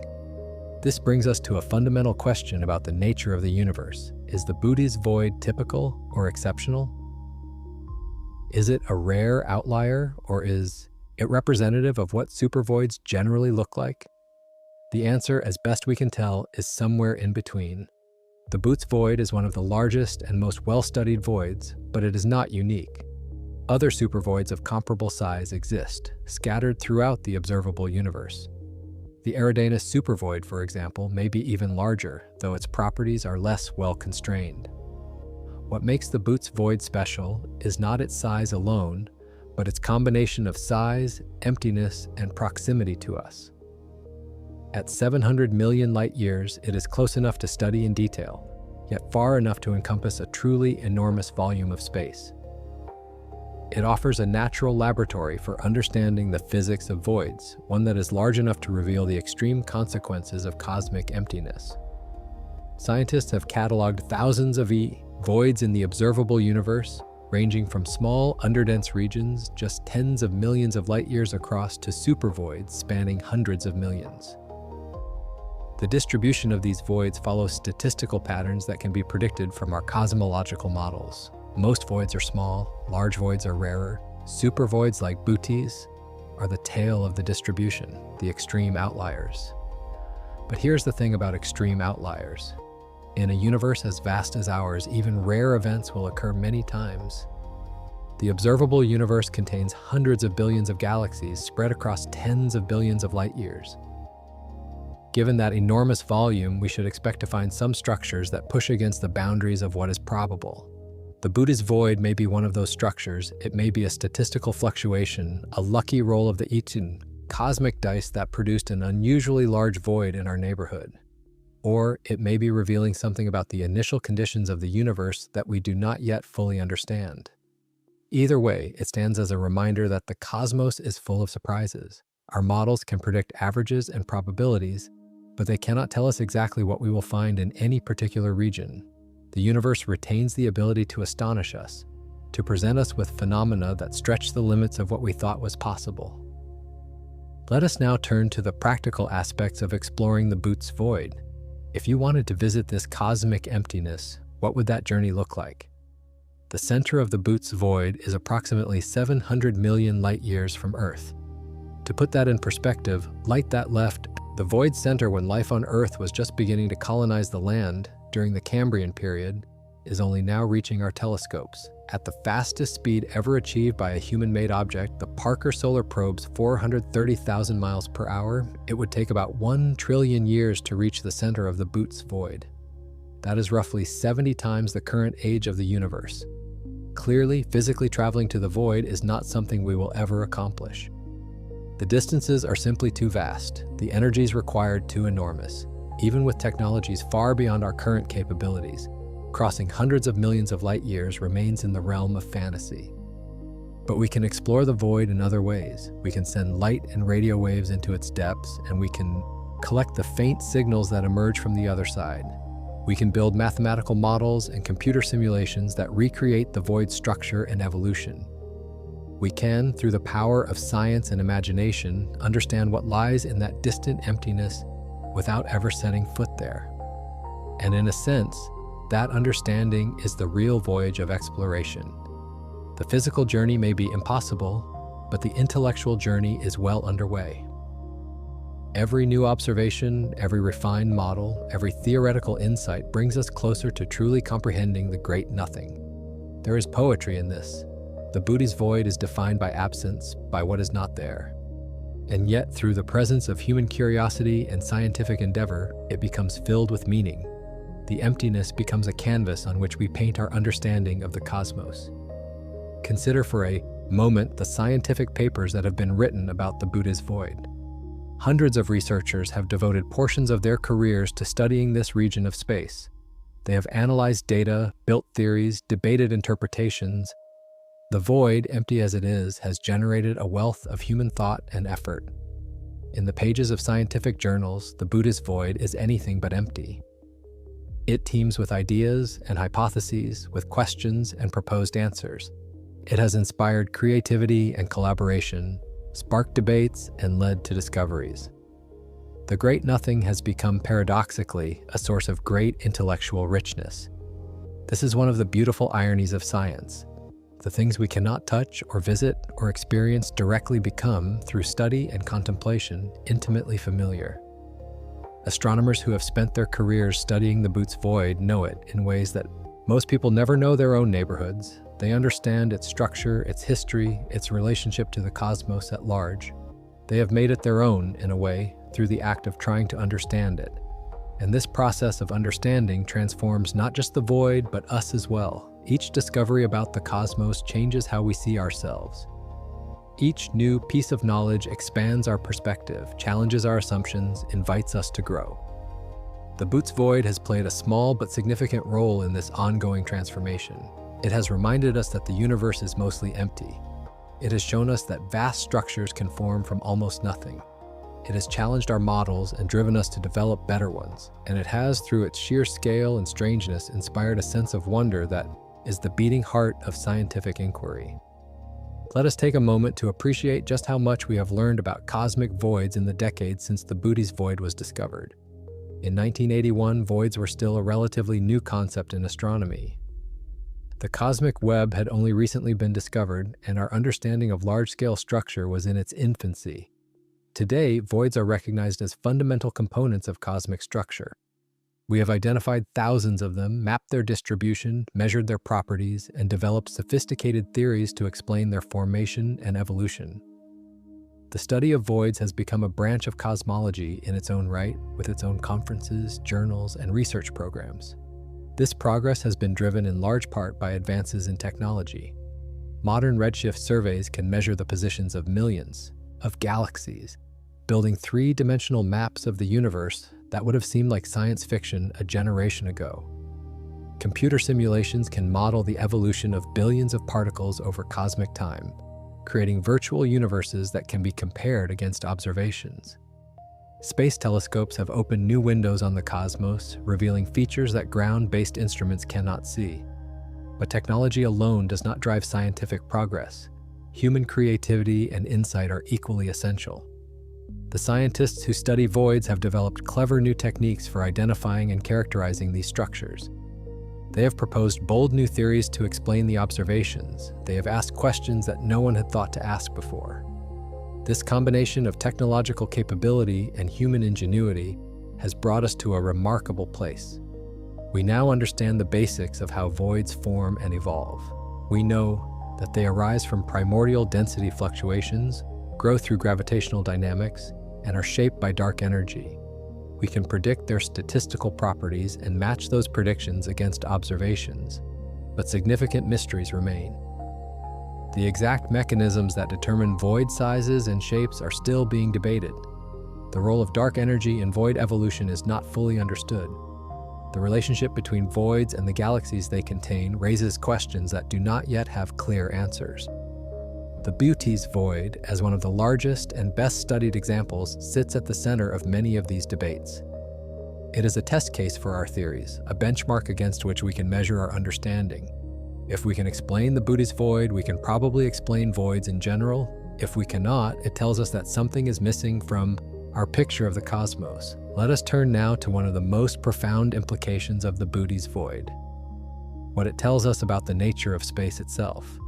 This brings us to a fundamental question about the nature of the universe. Is the Boots void typical or exceptional? Is it a rare outlier, or is it representative of what supervoids generally look like? The answer, as best we can tell, is somewhere in between. The Boots void is one of the largest and most well-studied voids, but it is not unique. Other supervoids of comparable size exist, scattered throughout the observable universe. The Eridanus supervoid, for example, may be even larger, though its properties are less well-constrained. What makes the Boots void special is not its size alone, but its combination of size, emptiness, and proximity to us. At 700 million light-years, it is close enough to study in detail, yet far enough to encompass a truly enormous volume of space. It offers a natural laboratory for understanding the physics of voids, one that is large enough to reveal the extreme consequences of cosmic emptiness. Scientists have cataloged thousands of voids in the observable universe, ranging from small, underdense regions just tens of millions of light-years across to supervoids spanning hundreds of millions. The distribution of these voids follows statistical patterns that can be predicted from our cosmological models. Most voids are small, large voids are rarer. Supervoids like Boots are the tail of the distribution, the extreme outliers. But here's the thing about extreme outliers. In a universe as vast as ours, even rare events will occur many times. The observable universe contains hundreds of billions of galaxies spread across tens of billions of light-years. Given that enormous volume, we should expect to find some structures that push against the boundaries of what is probable. The Boots void may be one of those structures. It may be a statistical fluctuation, a lucky roll of the Eaton cosmic dice that produced an unusually large void in our neighborhood. Or it may be revealing something about the initial conditions of the universe that we do not yet fully understand. Either way, it stands as a reminder that the cosmos is full of surprises. Our models can predict averages and probabilities, but they cannot tell us exactly what we will find in any particular region. The universe retains the ability to astonish us, to present us with phenomena that stretch the limits of what we thought was possible. Let us now turn to the practical aspects of exploring the Boots void. If you wanted to visit this cosmic emptiness, what would that journey look like? The center of the Boots void is approximately 700 million light-years from Earth. To put that in perspective, light that left the void center when life on Earth was just beginning to colonize the land during the Cambrian period is only now reaching our telescopes. At the fastest speed ever achieved by a human-made object, the Parker Solar Probe's 430,000 miles per hour, it would take about 1 trillion years to reach the center of the Boots void. That is roughly 70 times the current age of the universe. Clearly, physically traveling to the void is not something we will ever accomplish. The distances are simply too vast, the energies required too enormous. Even with technologies far beyond our current capabilities, crossing hundreds of millions of light-years remains in the realm of fantasy. But we can explore the void in other ways. We can send light and radio waves into its depths, and we can collect the faint signals that emerge from the other side. We can build mathematical models and computer simulations that recreate the void's structure and evolution. We can, through the power of science and imagination, understand what lies in that distant emptiness without ever setting foot there. And in a sense, that understanding is the real voyage of exploration. The physical journey may be impossible, but the intellectual journey is well underway. Every new observation, every refined model, every theoretical insight brings us closer to truly comprehending the great nothing. There is poetry in this. The Boots void is defined by absence, by what is not there. And yet, through the presence of human curiosity and scientific endeavor, it becomes filled with meaning. The emptiness becomes a canvas on which we paint our understanding of the cosmos. Consider for a moment the scientific papers that have been written about the Buddha's void. Hundreds of researchers have devoted portions of their careers to studying this region of space. They have analyzed data, built theories, debated interpretations. The void, empty as it is, has generated a wealth of human thought and effort. In the pages of scientific journals, the Buddha's void is anything but empty. It teems with ideas and hypotheses, with questions and proposed answers. It has inspired creativity and collaboration, sparked debates, and led to discoveries. The great nothing has become paradoxically a source of great intellectual richness. This is one of the beautiful ironies of science. The things we cannot touch or visit or experience directly become, through study and contemplation, intimately familiar. Astronomers who have spent their careers studying the Buddha's void know it in ways that most people never know their own neighborhoods. They understand its structure, its history, its relationship to the cosmos at large. They have made it their own, in a way, through the act of trying to understand it. And this process of understanding transforms not just the void, but us as well. Each discovery about the cosmos changes how we see ourselves. Each new piece of knowledge expands our perspective, challenges our assumptions, invites us to grow. The Buddha's void has played a small but significant role in this ongoing transformation. It has reminded us that the universe is mostly empty. It has shown us that vast structures can form from almost nothing. It has challenged our models and driven us to develop better ones. And it has, through its sheer scale and strangeness, inspired a sense of wonder that is the beating heart of scientific inquiry. Let us take a moment to appreciate just how much we have learned about cosmic voids in the decades since the Buddha's void was discovered. In 1981, voids were still a relatively new concept in astronomy. The cosmic web had only recently been discovered, and our understanding of large-scale structure was in its infancy. Today, voids are recognized as fundamental components of cosmic structure. We have identified thousands of them, mapped their distribution, measured their properties, and developed sophisticated theories to explain their formation and evolution. The study of voids has become a branch of cosmology in its own right, with its own conferences, journals, and research programs. This progress has been driven in large part by advances in technology. Modern redshift surveys can measure the positions of millions of galaxies, building three-dimensional maps of the universe that would have seemed like science fiction a generation ago. Computer simulations can model the evolution of billions of particles over cosmic time, creating virtual universes that can be compared against observations. Space telescopes have opened new windows on the cosmos, revealing features that ground-based instruments cannot see. But technology alone does not drive scientific progress. Human creativity and insight are equally essential. The scientists who study voids have developed clever new techniques for identifying and characterizing these structures. They have proposed bold new theories to explain the observations. They have asked questions that no one had thought to ask before. This combination of technological capability and human ingenuity has brought us to a remarkable place. We now understand the basics of how voids form and evolve. We know that they arise from primordial density fluctuations, grow through gravitational dynamics, and are shaped by dark energy. We can predict their statistical properties and match those predictions against observations, but significant mysteries remain. The exact mechanisms that determine void sizes and shapes are still being debated. The role of dark energy in void evolution is not fully understood. The relationship between voids and the galaxies they contain raises questions that do not yet have clear answers. The Buddha's void, as one of the largest and best-studied examples, sits at the center of many of these debates. It is a test case for our theories, a benchmark against which we can measure our understanding. If we can explain the Buddha's void, we can probably explain voids in general. If we cannot, it tells us that something is missing from our picture of the cosmos. Let us turn now to one of the most profound implications of the Buddha's void: what it tells us about the nature of space itself.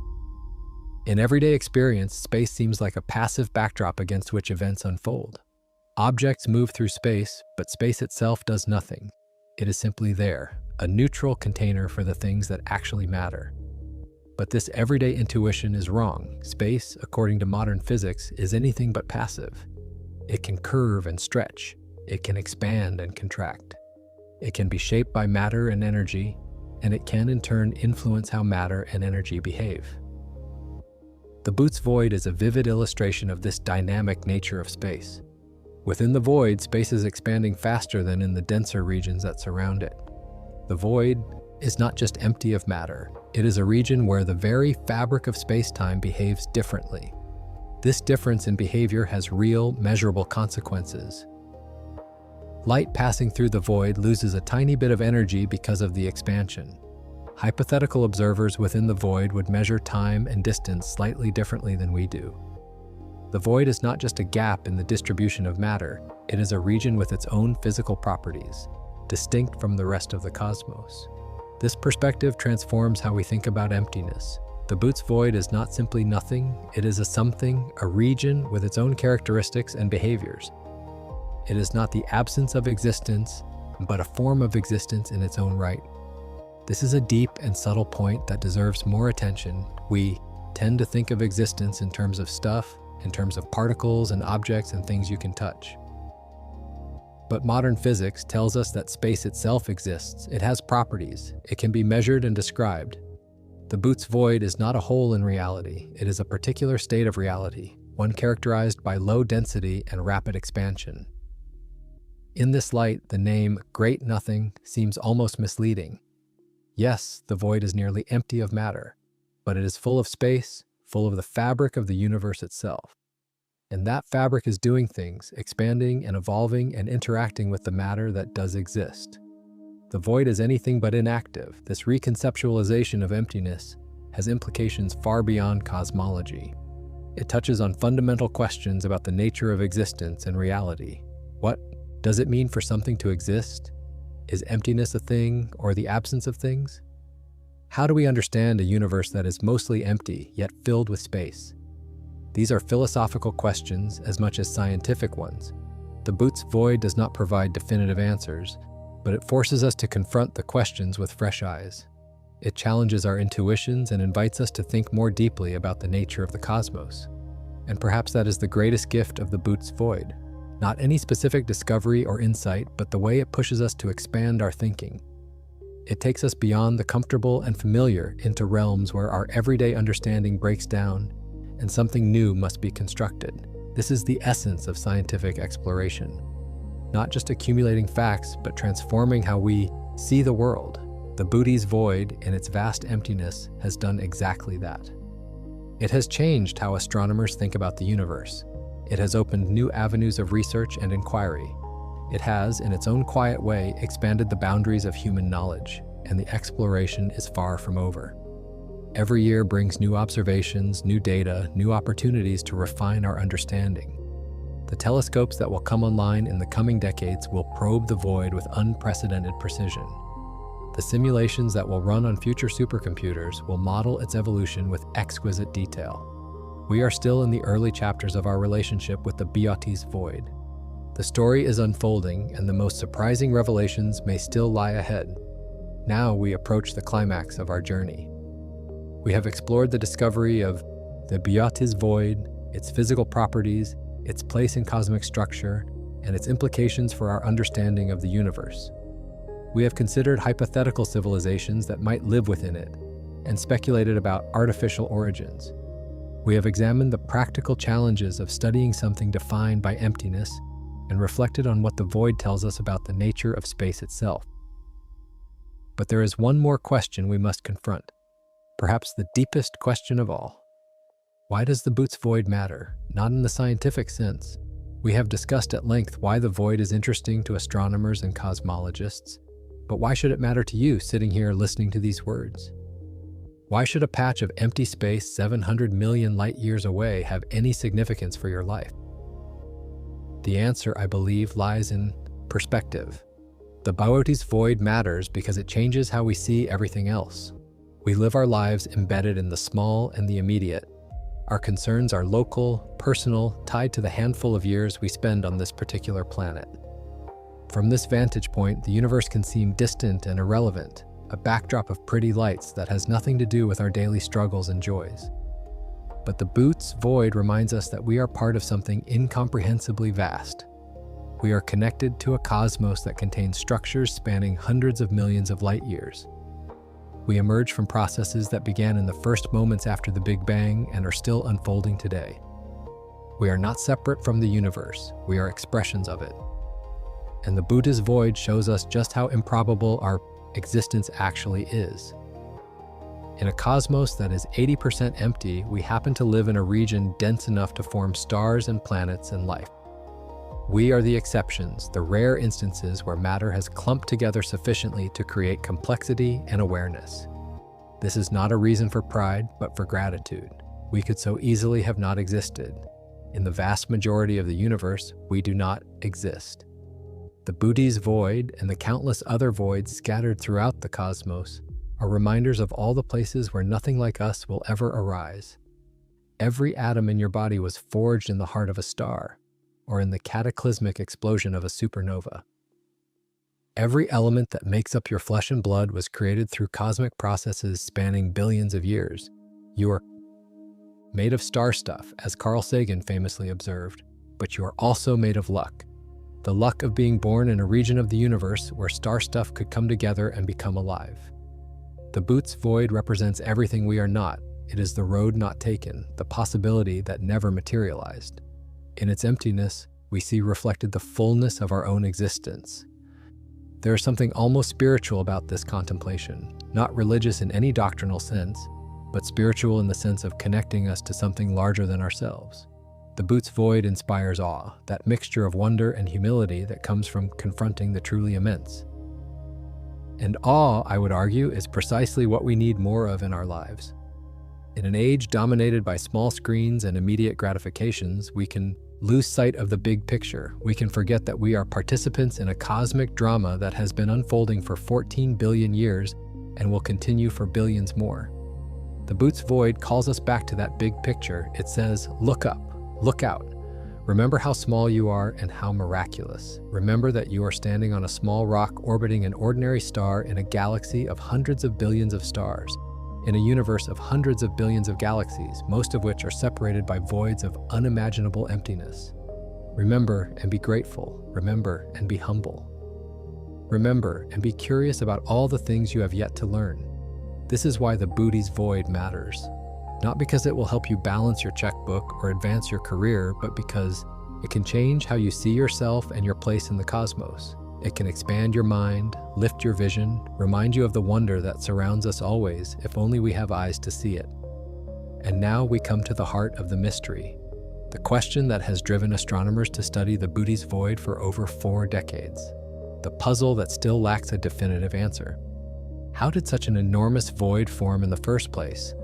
In everyday experience, space seems like a passive backdrop against which events unfold. Objects move through space, but space itself does nothing. It is simply there, a neutral container for the things that actually matter. But this everyday intuition is wrong. Space, according to modern physics, is anything but passive. It can curve and stretch. It can expand and contract. It can be shaped by matter and energy, and it can in turn influence how matter and energy behave. The Boots void is a vivid illustration of this dynamic nature of space. Within the void, space is expanding faster than in the denser regions that surround it. The void is not just empty of matter, it is a region where the very fabric of space-time behaves differently. This difference in behavior has real, measurable consequences. Light passing through the void loses a tiny bit of energy because of the expansion. Hypothetical observers within the void would measure time and distance slightly differently than we do. The void is not just a gap in the distribution of matter, it is a region with its own physical properties, distinct from the rest of the cosmos. This perspective transforms how we think about emptiness. The Boots void is not simply nothing, it is a something, a region with its own characteristics and behaviors. It is not the absence of existence, but a form of existence in its own right. This is a deep and subtle point that deserves more attention. We tend to think of existence in terms of stuff, in terms of particles and objects and things you can touch. But modern physics tells us that space itself exists. It has properties. It can be measured and described. The Boots void is not a hole in reality. It is a particular state of reality, one characterized by low density and rapid expansion. In this light, the name Great Nothing seems almost misleading. Yes, the void is nearly empty of matter, but it is full of space, full of the fabric of the universe itself. And that fabric is doing things, expanding and evolving and interacting with the matter that does exist. The void is anything but inactive. This reconceptualization of emptiness has implications far beyond cosmology. It touches on fundamental questions about the nature of existence and reality. What does it mean for something to exist? Is emptiness a thing or the absence of things? How do we understand a universe that is mostly empty yet filled with space? These are philosophical questions as much as scientific ones. The Boots void does not provide definitive answers, but it forces us to confront the questions with fresh eyes. It challenges our intuitions and invites us to think more deeply about the nature of the cosmos. And perhaps that is the greatest gift of the Boots void. Not any specific discovery or insight, but the way it pushes us to expand our thinking. It takes us beyond the comfortable and familiar into realms where our everyday understanding breaks down and something new must be constructed. This is the essence of scientific exploration. Not just accumulating facts, but transforming how we see the world. The Boots void, in its vast emptiness, has done exactly that. It has changed how astronomers think about the universe. It has opened new avenues of research and inquiry. It has, in its own quiet way, expanded the boundaries of human knowledge, and the exploration is far from over. Every year brings new observations, new data, new opportunities to refine our understanding. The telescopes that will come online in the coming decades will probe the void with unprecedented precision. The simulations that will run on future supercomputers will model its evolution with exquisite detail. We are still in the early chapters of our relationship with the Boots void. The story is unfolding, and the most surprising revelations may still lie ahead. Now we approach the climax of our journey. We have explored the discovery of the Boots void, its physical properties, its place in cosmic structure, and its implications for our understanding of the universe. We have considered hypothetical civilizations that might live within it, and speculated about artificial origins. We have examined the practical challenges of studying something defined by emptiness and reflected on what the void tells us about the nature of space itself. But there is one more question we must confront, perhaps the deepest question of all. Why does the Boots void matter? Not in the scientific sense. We have discussed at length why the void is interesting to astronomers and cosmologists, but why should it matter to you sitting here listening to these words? Why should a patch of empty space 700 million light years away have any significance for your life? The answer, I believe, lies in perspective. The Boots void matters because it changes how we see everything else. We live our lives embedded in the small and the immediate. Our concerns are local, personal, tied to the handful of years we spend on this particular planet. From this vantage point, the universe can seem distant and irrelevant, a backdrop of pretty lights that has nothing to do with our daily struggles and joys. But the Boots void reminds us that we are part of something incomprehensibly vast. We are connected to a cosmos that contains structures spanning hundreds of millions of light years. We emerge from processes that began in the first moments after the Big Bang and are still unfolding today. We are not separate from the universe, we are expressions of it. And the Buddha's void shows us just how improbable our existence actually is. In a cosmos that is 80% empty, we happen to live in a region dense enough to form stars and planets and life. We are the exceptions, the rare instances where matter has clumped together sufficiently to create complexity and awareness. This is not a reason for pride, but for gratitude. We could so easily have not existed. In the vast majority of the universe, we do not exist. The Buddha's void and the countless other voids scattered throughout the cosmos are reminders of all the places where nothing like us will ever arise. Every atom in your body was forged in the heart of a star, or in the cataclysmic explosion of a supernova. Every element that makes up your flesh and blood was created through cosmic processes spanning billions of years. You are made of star stuff, as Carl Sagan famously observed, but you are also made of luck. The luck of being born in a region of the universe where star stuff could come together and become alive. The Buddha's void represents everything we are not. It is the road not taken, the possibility that never materialized. In its emptiness, we see reflected the fullness of our own existence. There is something almost spiritual about this contemplation, not religious in any doctrinal sense, but spiritual in the sense of connecting us to something larger than ourselves. The Buddha's void inspires awe, that mixture of wonder and humility that comes from confronting the truly immense. And awe, I would argue, is precisely what we need more of in our lives. In an age dominated by small screens and immediate gratifications, we can lose sight of the big picture. We can forget that we are participants in a cosmic drama that has been unfolding for 14 billion years and will continue for billions more. The Buddha's void calls us back to that big picture. It says, look up, look out. Remember how small you are and how miraculous. Remember that you are standing on a small rock orbiting an ordinary star in a galaxy of hundreds of billions of stars, in a universe of hundreds of billions of galaxies, most of which are separated by voids of unimaginable emptiness. Remember and be grateful. Remember and be humble. Remember and be curious about all the things you have yet to learn. This is why the Buddha's void matters. Not because it will help you balance your checkbook or advance your career, but because it can change how you see yourself and your place in the cosmos. It can expand your mind, lift your vision, remind you of the wonder that surrounds us always, if only we have eyes to see it. And now we come to the heart of the mystery, the question that has driven astronomers to study the Buddha's void for over 4 decades, the puzzle that still lacks a definitive answer. How did such an enormous void form in the first place?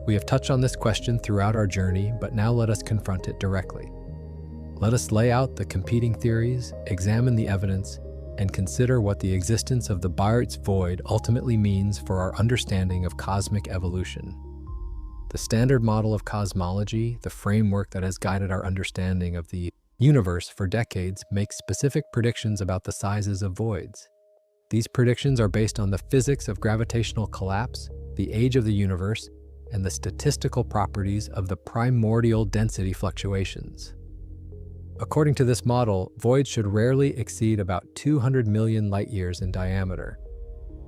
We have touched on this question throughout our journey, but now let us confront it directly. Let us lay out the competing theories, examine the evidence, and consider what the existence of the Buddha's void ultimately means for our understanding of cosmic evolution. The standard model of cosmology, the framework that has guided our understanding of the universe for decades, makes specific predictions about the sizes of voids. These predictions are based on the physics of gravitational collapse, the age of the universe, and the statistical properties of the primordial density fluctuations. According to this model, voids should rarely exceed about 200 million light-years in diameter.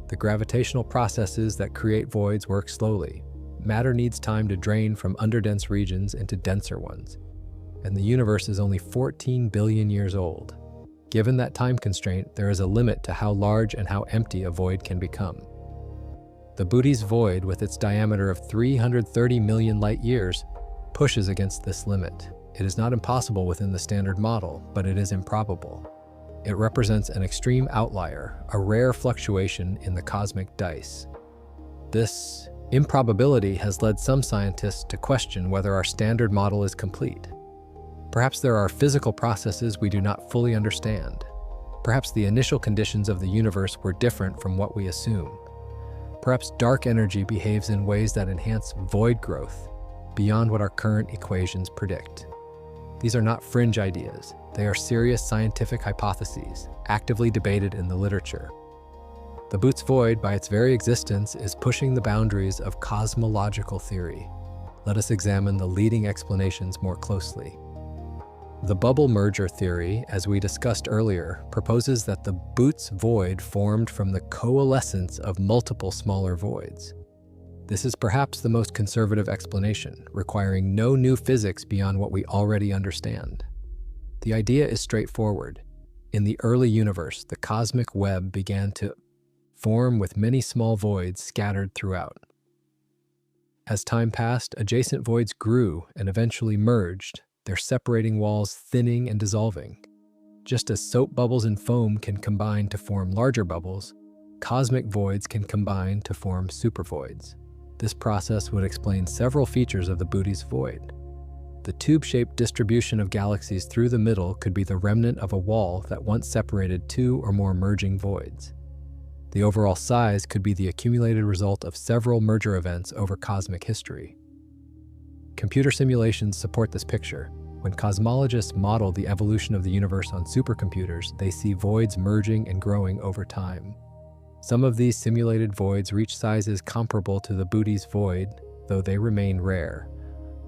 The gravitational processes that create voids work slowly. Matter needs time to drain from underdense regions into denser ones, and the universe is only 14 billion years old. Given that time constraint, there is a limit to how large and how empty a void can become. The Buddha's void, with its diameter of 330 million light-years, pushes against this limit. It is not impossible within the standard model, but it is improbable. It represents an extreme outlier, a rare fluctuation in the cosmic dice. This improbability has led some scientists to question whether our standard model is complete. Perhaps there are physical processes we do not fully understand. Perhaps the initial conditions of the universe were different from what we assume. Perhaps dark energy behaves in ways that enhance void growth beyond what our current equations predict. These are not fringe ideas. They are serious scientific hypotheses, actively debated in the literature. The Buddha's void, by its very existence, is pushing the boundaries of cosmological theory. Let us examine the leading explanations more closely. The bubble merger theory, as we discussed earlier, proposes that the Boots void formed from the coalescence of multiple smaller voids. This is perhaps the most conservative explanation, requiring no new physics beyond what we already understand. The idea is straightforward. In the early universe, the cosmic web began to form with many small voids scattered throughout. As time passed, adjacent voids grew and eventually merged, their separating walls thinning and dissolving. Just as soap bubbles and foam can combine to form larger bubbles, cosmic voids can combine to form supervoids. This process would explain several features of the Bootes void. The tube-shaped distribution of galaxies through the middle could be the remnant of a wall that once separated two or more merging voids. The overall size could be the accumulated result of several merger events over cosmic history. Computer simulations support this picture. When cosmologists model the evolution of the universe on supercomputers, they see voids merging and growing over time. Some of these simulated voids reach sizes comparable to the Bootes void, though they remain rare.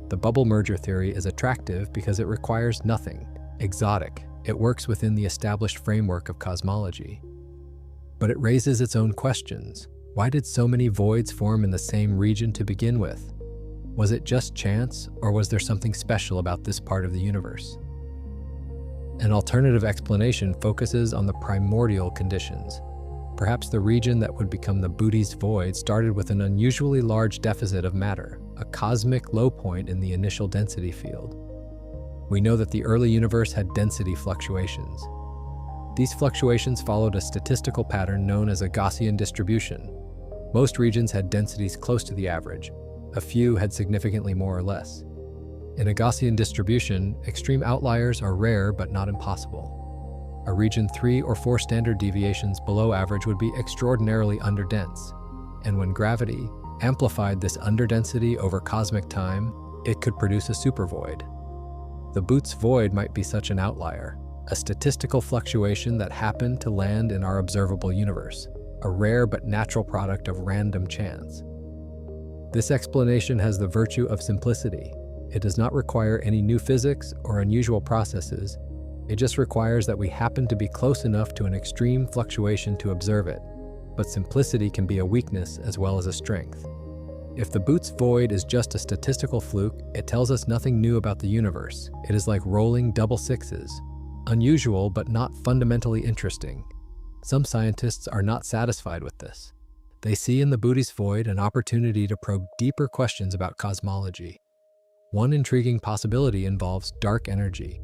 The bubble merger theory is attractive because it requires nothing exotic. It works within the established framework of cosmology. But it raises its own questions. Why did so many voids form in the same region to begin with? Was it just chance, or was there something special about this part of the universe? An alternative explanation focuses on the primordial conditions. Perhaps the region that would become the Bootes void started with an unusually large deficit of matter, a cosmic low point in the initial density field. We know that the early universe had density fluctuations. These fluctuations followed a statistical pattern known as a Gaussian distribution. Most regions had densities close to the average. A few had significantly more or less. In a Gaussian distribution, extreme outliers are rare but not impossible. A region 3 or 4 standard deviations below average would be extraordinarily underdense, and when gravity amplified this underdensity over cosmic time, it could produce a supervoid. The Bootes void might be such an outlier, a statistical fluctuation that happened to land in our observable universe, a rare but natural product of random chance. This explanation has the virtue of simplicity. It does not require any new physics or unusual processes. It just requires that we happen to be close enough to an extreme fluctuation to observe it. But simplicity can be a weakness as well as a strength. If the Bootes void is just a statistical fluke, it tells us nothing new about the universe. It is like rolling double sixes. Unusual, but not fundamentally interesting. Some scientists are not satisfied with this. They see in the Bootes void an opportunity to probe deeper questions about cosmology. One intriguing possibility involves dark energy.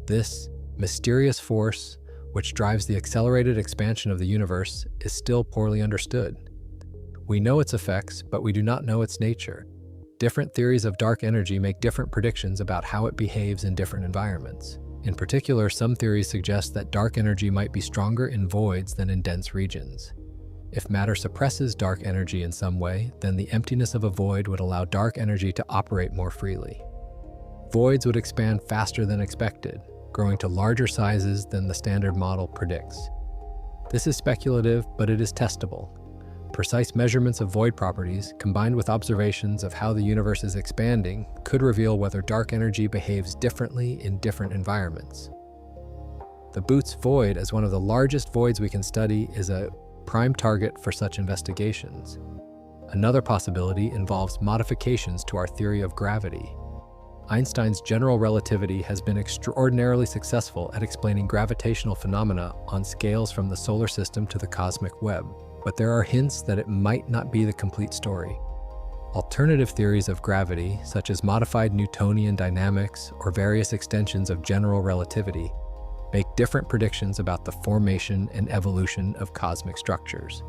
This mysterious force, which drives the accelerated expansion of the universe, is still poorly understood. We know its effects, but we do not know its nature. Different theories of dark energy make different predictions about how it behaves in different environments. In particular, some theories suggest that dark energy might be stronger in voids than in dense regions. If matter suppresses dark energy in some way, then the emptiness of a void would allow dark energy to operate more freely. Voids would expand faster than expected, growing to larger sizes than the standard model predicts. This is speculative, but it is testable. Precise measurements of void properties, combined with observations of how the universe is expanding, could reveal whether dark energy behaves differently in different environments. The Bootes void, as one of the largest voids we can study, is a prime target for such investigations. Another possibility involves modifications to our theory of gravity. Einstein's general relativity has been extraordinarily successful at explaining gravitational phenomena on scales from the solar system to the cosmic web, but there are hints that it might not be the complete story. Alternative theories of gravity, such as modified Newtonian dynamics or various extensions of general relativity, make different predictions about the formation and evolution of cosmic structures.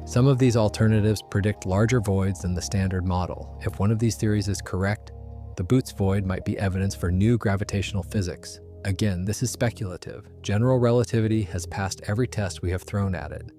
Some of these alternatives predict larger voids than the standard model. If one of these theories is correct, the Bootes void might be evidence for new gravitational physics. Again, this is speculative. General relativity has passed every test we have thrown at it.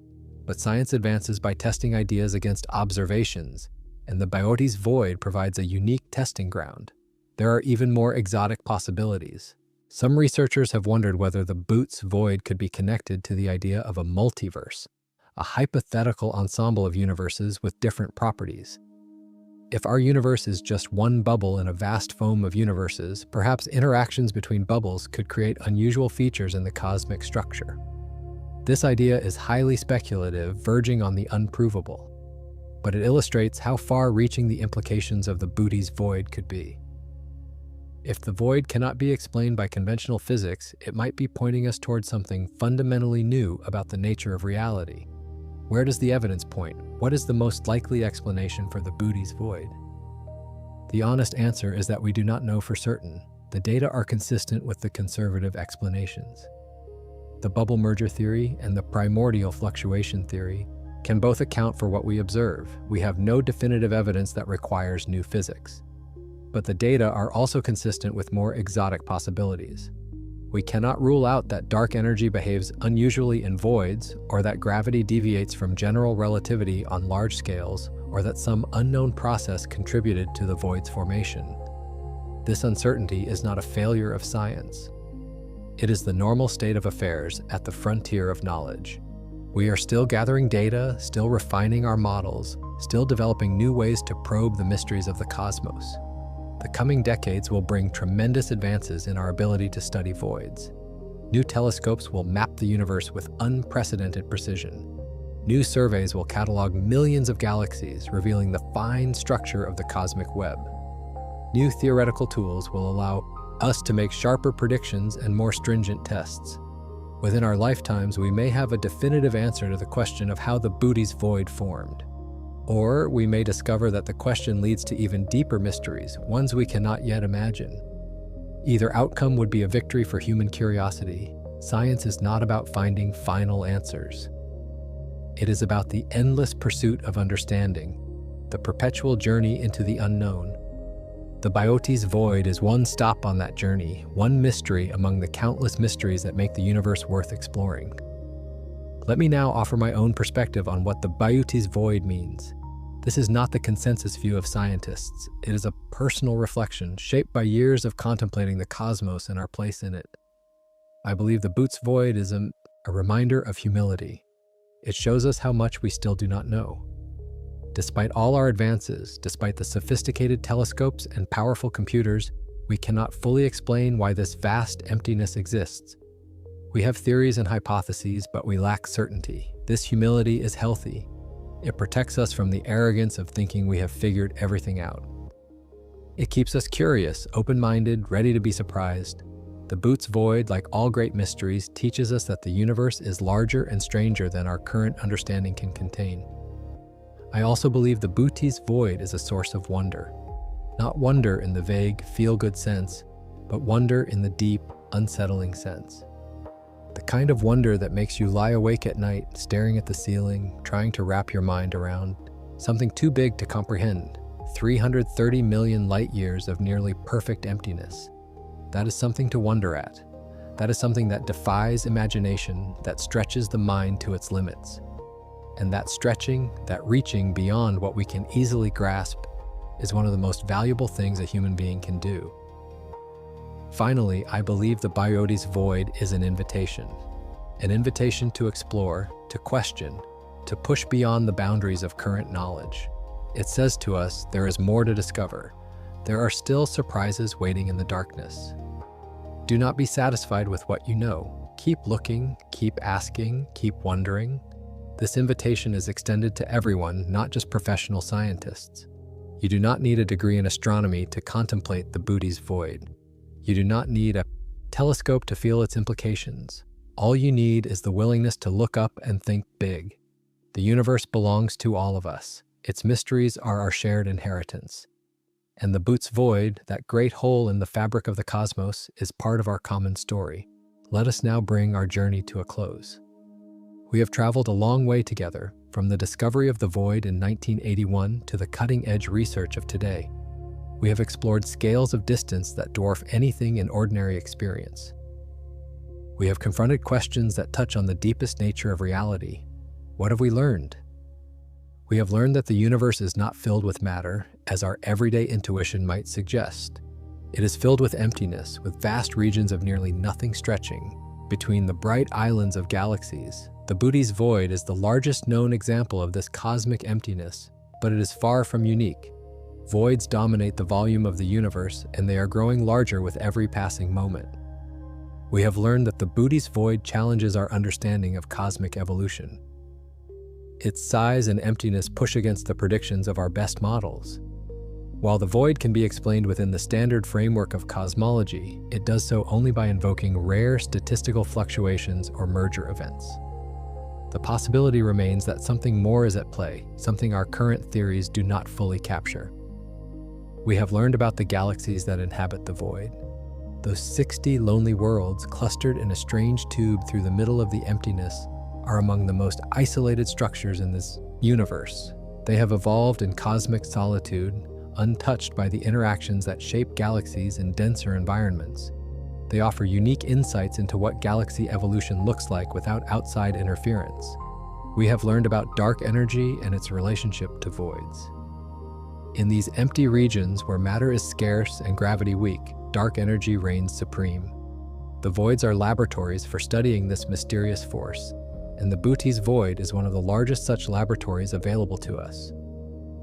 But science advances by testing ideas against observations, and the Bootes void provides a unique testing ground. There are even more exotic possibilities. Some researchers have wondered whether the Bootes void could be connected to the idea of a multiverse, a hypothetical ensemble of universes with different properties. If our universe is just one bubble in a vast foam of universes, perhaps interactions between bubbles could create unusual features in the cosmic structure. This idea is highly speculative, verging on the unprovable, but it illustrates how far-reaching the implications of the Booty's void could be. If the void cannot be explained by conventional physics, it might be pointing us towards something fundamentally new about the nature of reality. Where does the evidence point? What is the most likely explanation for the Booty's void? The honest answer is that we do not know for certain. The data are consistent with the conservative explanations. The bubble merger theory and the primordial fluctuation theory can both account for what we observe. We have no definitive evidence that requires new physics. But the data are also consistent with more exotic possibilities. We cannot rule out that dark energy behaves unusually in voids, or that gravity deviates from general relativity on large scales, or that some unknown process contributed to the void's formation. This uncertainty is not a failure of science. It is the normal state of affairs at the frontier of knowledge. We are still gathering data, still refining our models, still developing new ways to probe the mysteries of the cosmos. The coming decades will bring tremendous advances in our ability to study voids. New telescopes will map the universe with unprecedented precision. New surveys will catalog millions of galaxies, revealing the fine structure of the cosmic web. New theoretical tools will allow us to make sharper predictions and more stringent tests. Within our lifetimes, we may have a definitive answer to the question of how the Booty's void formed. Or we may discover that the question leads to even deeper mysteries, ones we cannot yet imagine. Either outcome would be a victory for human curiosity. Science is not about finding final answers. It is about the endless pursuit of understanding, the perpetual journey into the unknown. The Booty's void is one stop on that journey, one mystery among the countless mysteries that make the universe worth exploring. Let me now offer my own perspective on what the Booty's void means. This is not the consensus view of scientists. It is a personal reflection shaped by years of contemplating the cosmos and our place in it. I believe the Booty's void is a reminder of humility. It shows us how much we still do not know. Despite all our advances, despite the sophisticated telescopes and powerful computers, we cannot fully explain why this vast emptiness exists. We have theories and hypotheses, but we lack certainty. This humility is healthy. It protects us from the arrogance of thinking we have figured everything out. It keeps us curious, open-minded, ready to be surprised. The Booty's void, like all great mysteries, teaches us that the universe is larger and stranger than our current understanding can contain. I also believe the Booty's void is a source of wonder. Not wonder in the vague, feel-good sense, but wonder in the deep, unsettling sense. The kind of wonder that makes you lie awake at night, staring at the ceiling, trying to wrap your mind around something too big to comprehend. 330 million light-years of nearly perfect emptiness. That is something to wonder at. That is something that defies imagination, that stretches the mind to its limits. And that stretching, that reaching beyond what we can easily grasp, is one of the most valuable things a human being can do. Finally, I believe the Booty's void is an invitation to explore, to question, to push beyond the boundaries of current knowledge. It says to us, there is more to discover. There are still surprises waiting in the darkness. Do not be satisfied with what you know. Keep looking, keep asking, keep wondering. This invitation is extended to everyone, not just professional scientists. You do not need a degree in astronomy to contemplate the Booty's void. You do not need a telescope to feel its implications. All you need is the willingness to look up and think big. The universe belongs to all of us. Its mysteries are our shared inheritance. And the Booty's void, that great hole in the fabric of the cosmos, is part of our common story. Let us now bring our journey to a close. We have traveled a long way together, from the discovery of the void in 1981 to the cutting-edge research of today. We have explored scales of distance that dwarf anything in ordinary experience. We have confronted questions that touch on the deepest nature of reality. What have we learned? We have learned that the universe is not filled with matter, as our everyday intuition might suggest. It is filled with emptiness, with vast regions of nearly nothing stretching between the bright islands of galaxies. The Booty's void is the largest known example of this cosmic emptiness, but it is far from unique. Voids dominate the volume of the universe, and they are growing larger with every passing moment. We have learned that the Booty's void challenges our understanding of cosmic evolution. Its size and emptiness push against the predictions of our best models. While the void can be explained within the standard framework of cosmology, it does so only by invoking rare statistical fluctuations or merger events. The possibility remains that something more is at play, something our current theories do not fully capture. We have learned about the galaxies that inhabit the void. Those 60 lonely worlds clustered in a strange tube through the middle of the emptiness are among the most isolated structures in this universe. They have evolved in cosmic solitude, untouched by the interactions that shape galaxies in denser environments. They offer unique insights into what galaxy evolution looks like without outside interference. We have learned about dark energy and its relationship to voids. In these empty regions where matter is scarce and gravity weak, dark energy reigns supreme. The voids are laboratories for studying this mysterious force, and the Booty's void is one of the largest such laboratories available to us.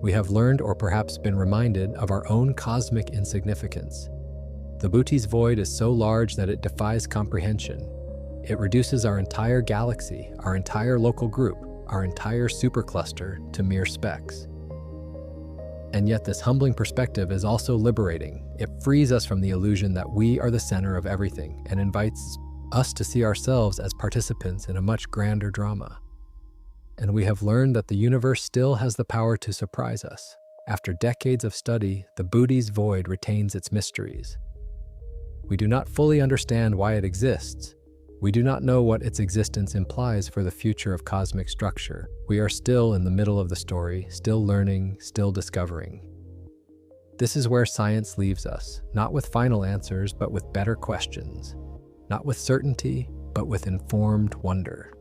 We have learned, or perhaps been reminded, of our own cosmic insignificance. The Booty's void is so large that it defies comprehension. It reduces our entire galaxy, our entire local group, our entire supercluster to mere specks. And yet this humbling perspective is also liberating. It frees us from the illusion that we are the center of everything and invites us to see ourselves as participants in a much grander drama. And we have learned that the universe still has the power to surprise us. After decades of study, the Booty's void retains its mysteries. We do not fully understand why it exists. We do not know what its existence implies for the future of cosmic structure. We are still in the middle of the story, still learning, still discovering. This is where science leaves us, not with final answers, but with better questions. Not with certainty, but with informed wonder.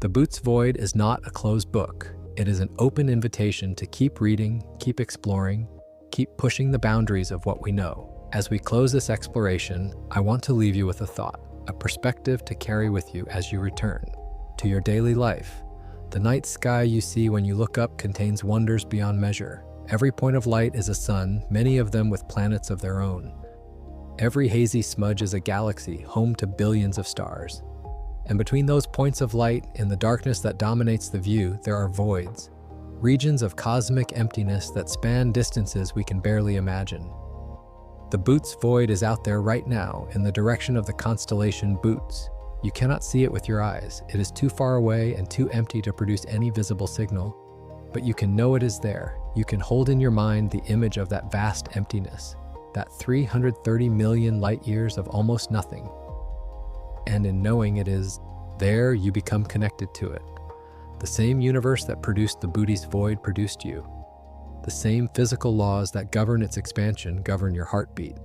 The Booty's void is not a closed book. It is an open invitation to keep reading, keep exploring, keep pushing the boundaries of what we know. As we close this exploration, I want to leave you with a thought, a perspective to carry with you as you return to your daily life. The night sky you see when you look up contains wonders beyond measure. Every point of light is a sun, many of them with planets of their own. Every hazy smudge is a galaxy, home to billions of stars. And between those points of light, in the darkness that dominates the view, there are voids, regions of cosmic emptiness that span distances we can barely imagine. The Booty's void is out there right now, in the direction of the constellation Bootes. You cannot see it with your eyes. It is too far away and too empty to produce any visible signal, but you can know it is there. You can hold in your mind the image of that vast emptiness, that 330 million light years of almost nothing. And in knowing it is there, you become connected to it. The same universe that produced the Booty's void produced you. The same physical laws that govern its expansion govern your heartbeat.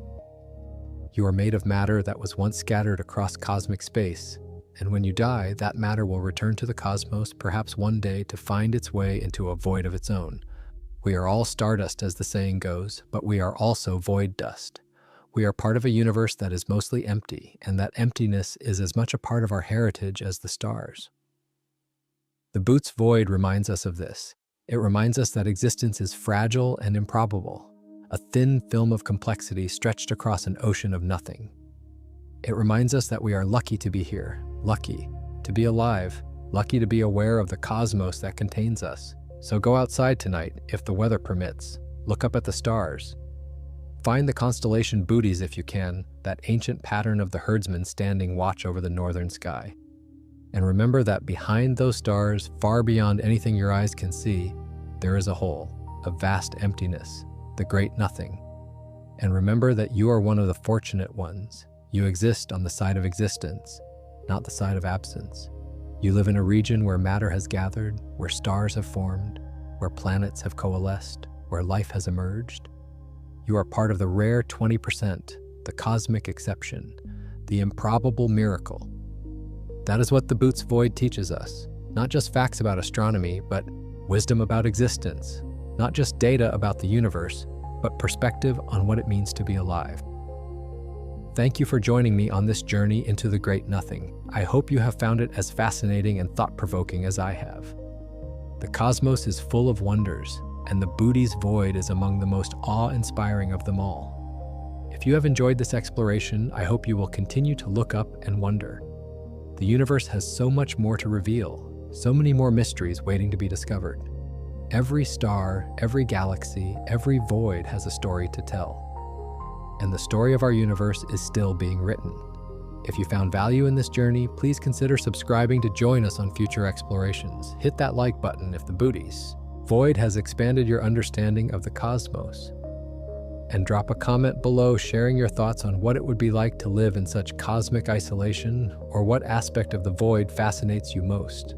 You are made of matter that was once scattered across cosmic space, and when you die, that matter will return to the cosmos, perhaps one day, to find its way into a void of its own. We are all stardust, as the saying goes, but we are also void dust. We are part of a universe that is mostly empty, and that emptiness is as much a part of our heritage as the stars. The Booty's void reminds us of this. It reminds us that existence is fragile and improbable, a thin film of complexity stretched across an ocean of nothing. It reminds us that we are lucky to be here, lucky to be alive, lucky to be aware of the cosmos that contains us. So go outside tonight, if the weather permits. Look up at the stars. Find the constellation Bootes if you can, that ancient pattern of the herdsman standing watch over the northern sky. And remember that behind those stars, far beyond anything your eyes can see, there is a hole, a vast emptiness, the great nothing. And remember that you are one of the fortunate ones. You exist on the side of existence, not the side of absence. You live in a region where matter has gathered, where stars have formed, where planets have coalesced, where life has emerged. You are part of the rare 20%, the cosmic exception, the improbable miracle. That is what the Booty's void teaches us. Not just facts about astronomy, but wisdom about existence. Not just data about the universe, but perspective on what it means to be alive. Thank you for joining me on this journey into the great nothing. I hope you have found it as fascinating and thought-provoking as I have. The cosmos is full of wonders, and the Booty's void is among the most awe-inspiring of them all. If you have enjoyed this exploration, I hope you will continue to look up and wonder. The universe has so much more to reveal, so many more mysteries waiting to be discovered. Every star, every galaxy, every void has a story to tell. And the story of our universe is still being written. If you found value in this journey, please consider subscribing to join us on future explorations. Hit that like button if the Booty's void has expanded your understanding of the cosmos. And drop a comment below sharing your thoughts on what it would be like to live in such cosmic isolation, or what aspect of the void fascinates you most.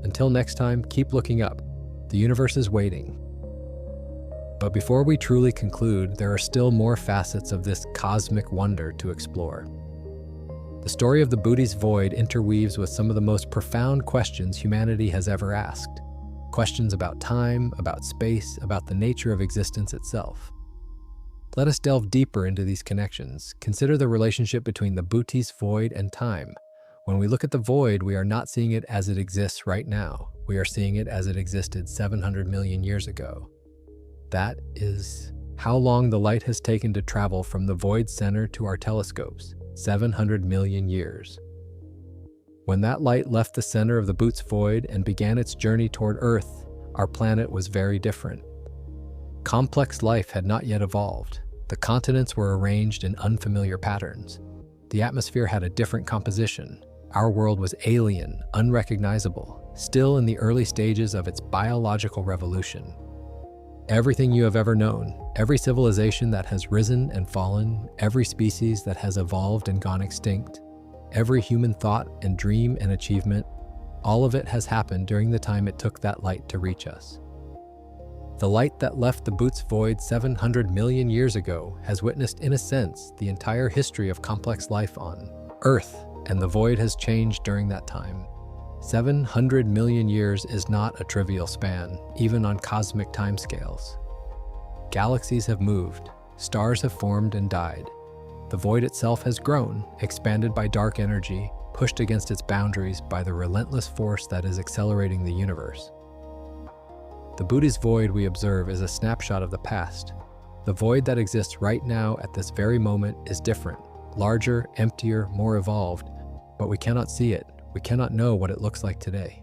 Until next time, keep looking up. The universe is waiting. But before we truly conclude, there are still more facets of this cosmic wonder to explore. The story of the Booty's void interweaves with some of the most profound questions humanity has ever asked. Questions about time, about space, about the nature of existence itself. Let us delve deeper into these connections. Consider the relationship between the Booty's void and time. When we look at the void, we are not seeing it as it exists right now. We are seeing it as it existed 700 million years ago. That is how long the light has taken to travel from the void center to our telescopes. 700 million years. When that light left the center of the Booty's void and began its journey toward Earth, our planet was very different. Complex life had not yet evolved. The continents were arranged in unfamiliar patterns. The atmosphere had a different composition. Our world was alien, unrecognizable, still in the early stages of its biological revolution. Everything you have ever known, every civilization that has risen and fallen, every species that has evolved and gone extinct, every human thought and dream and achievement, all of it has happened during the time it took that light to reach us. The light that left the Booty's void 700 million years ago has witnessed, in a sense, the entire history of complex life on Earth, and the void has changed during that time. 700 million years is not a trivial span, even on cosmic timescales. Galaxies have moved, stars have formed and died. The void itself has grown, expanded by dark energy, pushed against its boundaries by the relentless force that is accelerating the universe. The Booty's void we observe is a snapshot of the past. The void that exists right now at this very moment is different, larger, emptier, more evolved, but we cannot see it. We cannot know what it looks like today.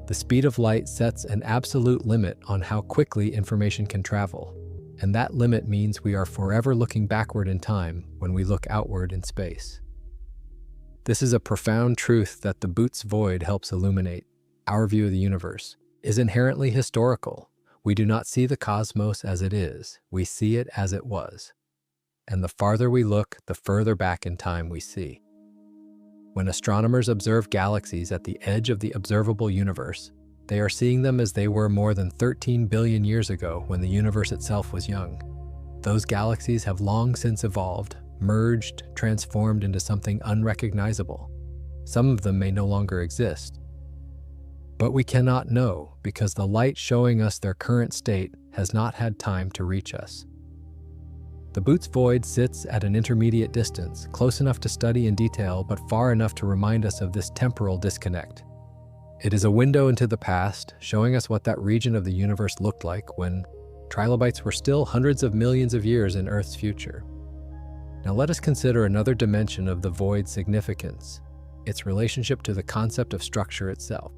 The speed of light sets an absolute limit on how quickly information can travel, and that limit means we are forever looking backward in time when we look outward in space. This is a profound truth that the Booty's void helps illuminate. Our view of the universe is inherently historical. We do not see the cosmos as it is, we see it as it was. And the farther we look, the further back in time we see. When astronomers observe galaxies at the edge of the observable universe, they are seeing them as they were more than 13 billion years ago when the universe itself was young. Those galaxies have long since evolved, merged, transformed into something unrecognizable. Some of them may no longer exist. But we cannot know because the light showing us their current state has not had time to reach us. The Booty's void sits at an intermediate distance, close enough to study in detail, but far enough to remind us of this temporal disconnect. It is a window into the past, showing us what that region of the universe looked like when trilobites were still hundreds of millions of years in Earth's future. Now let us consider another dimension of the void's significance, its relationship to the concept of structure itself.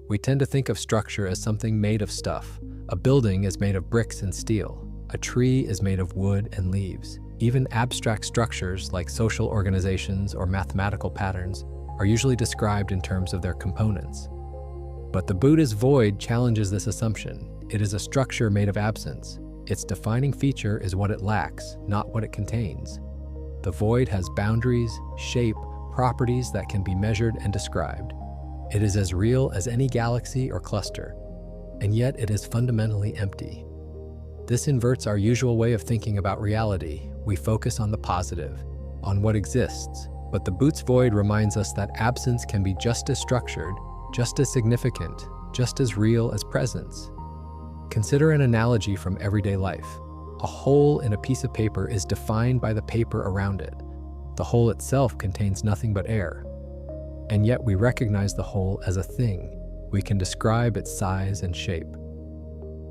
We tend to think of structure as something made of stuff. A building is made of bricks and steel. A tree is made of wood and leaves. Even abstract structures like social organizations or mathematical patterns are usually described in terms of their components. But the Booty's void challenges this assumption. It is a structure made of absence. Its defining feature is what it lacks, not what it contains. The void has boundaries, shape, properties that can be measured and described. It is as real as any galaxy or cluster, and yet it is fundamentally empty. This inverts our usual way of thinking about reality. We focus on the positive, on what exists, but the Booty's void reminds us that absence can be just as structured, just as significant, just as real as presence. Consider an analogy from everyday life. A hole in a piece of paper is defined by the paper around it. The hole itself contains nothing but air. And yet we recognize the hole as a thing. We can describe its size and shape.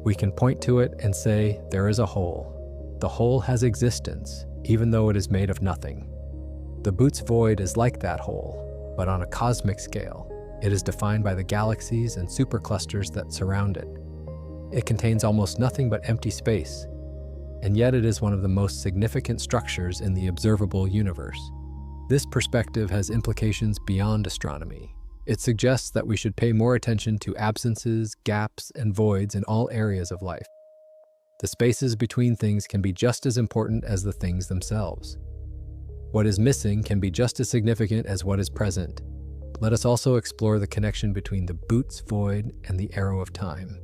We can point to it and say, there is a whole. The whole has existence, even though it is made of nothing. The Boots void is like that whole, but on a cosmic scale. It is defined by the galaxies and superclusters that surround it. It contains almost nothing but empty space, and yet it is one of the most significant structures in the observable universe. This perspective has implications beyond astronomy. It suggests that we should pay more attention to absences, gaps, and voids in all areas of life. The spaces between things can be just as important as the things themselves. What is missing can be just as significant as what is present. Let us also explore the connection between the Boots void and the arrow of time.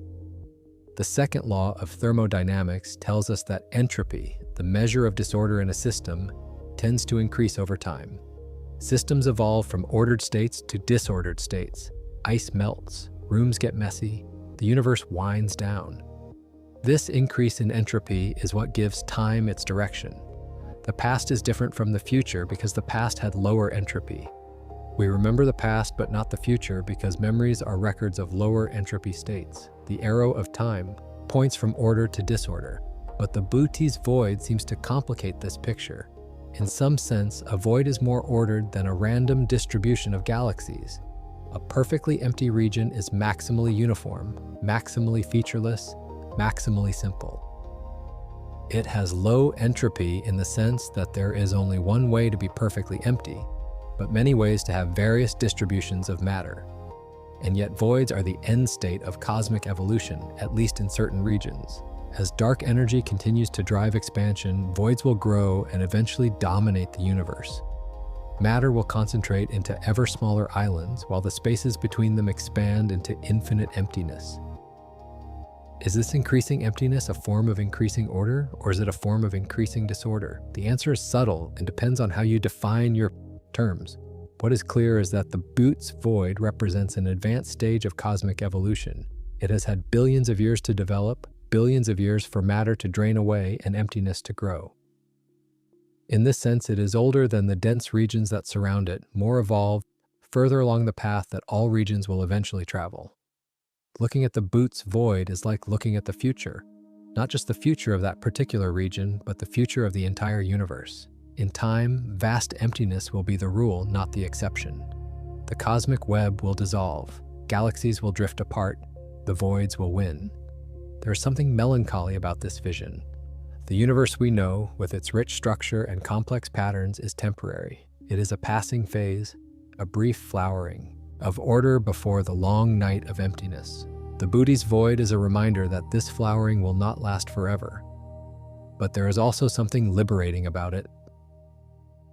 The second law of thermodynamics tells us that entropy, the measure of disorder in a system, tends to increase over time. Systems evolve from ordered states to disordered states. Ice melts, rooms get messy, the universe winds down. This increase in entropy is what gives time its direction. The past is different from the future because the past had lower entropy. We remember the past but not the future because memories are records of lower entropy states. The arrow of time points from order to disorder, but the Boots void seems to complicate this picture. In some sense, a void is more ordered than a random distribution of galaxies. A perfectly empty region is maximally uniform, maximally featureless, maximally simple. It has low entropy in the sense that there is only one way to be perfectly empty, but many ways to have various distributions of matter. And yet voids are the end state of cosmic evolution, at least in certain regions. As dark energy continues to drive expansion, voids will grow and eventually dominate the universe. Matter will concentrate into ever smaller islands, while the spaces between them expand into infinite emptiness. Is this increasing emptiness a form of increasing order, or is it a form of increasing disorder? The answer is subtle and depends on how you define your terms. What is clear is that the Boots void represents an advanced stage of cosmic evolution. It has had billions of years to develop, billions of years for matter to drain away and emptiness to grow. In this sense, it is older than the dense regions that surround it, more evolved, further along the path that all regions will eventually travel. Looking at the Boots void is like looking at the future, not just the future of that particular region, but the future of the entire universe. In time, vast emptiness will be the rule, not the exception. The cosmic web will dissolve, galaxies will drift apart, the voids will win. There is something melancholy about this vision. The universe we know, with its rich structure and complex patterns, is temporary. It is a passing phase, a brief flowering of order before the long night of emptiness. The Boots void is a reminder that this flowering will not last forever. But there is also something liberating about it.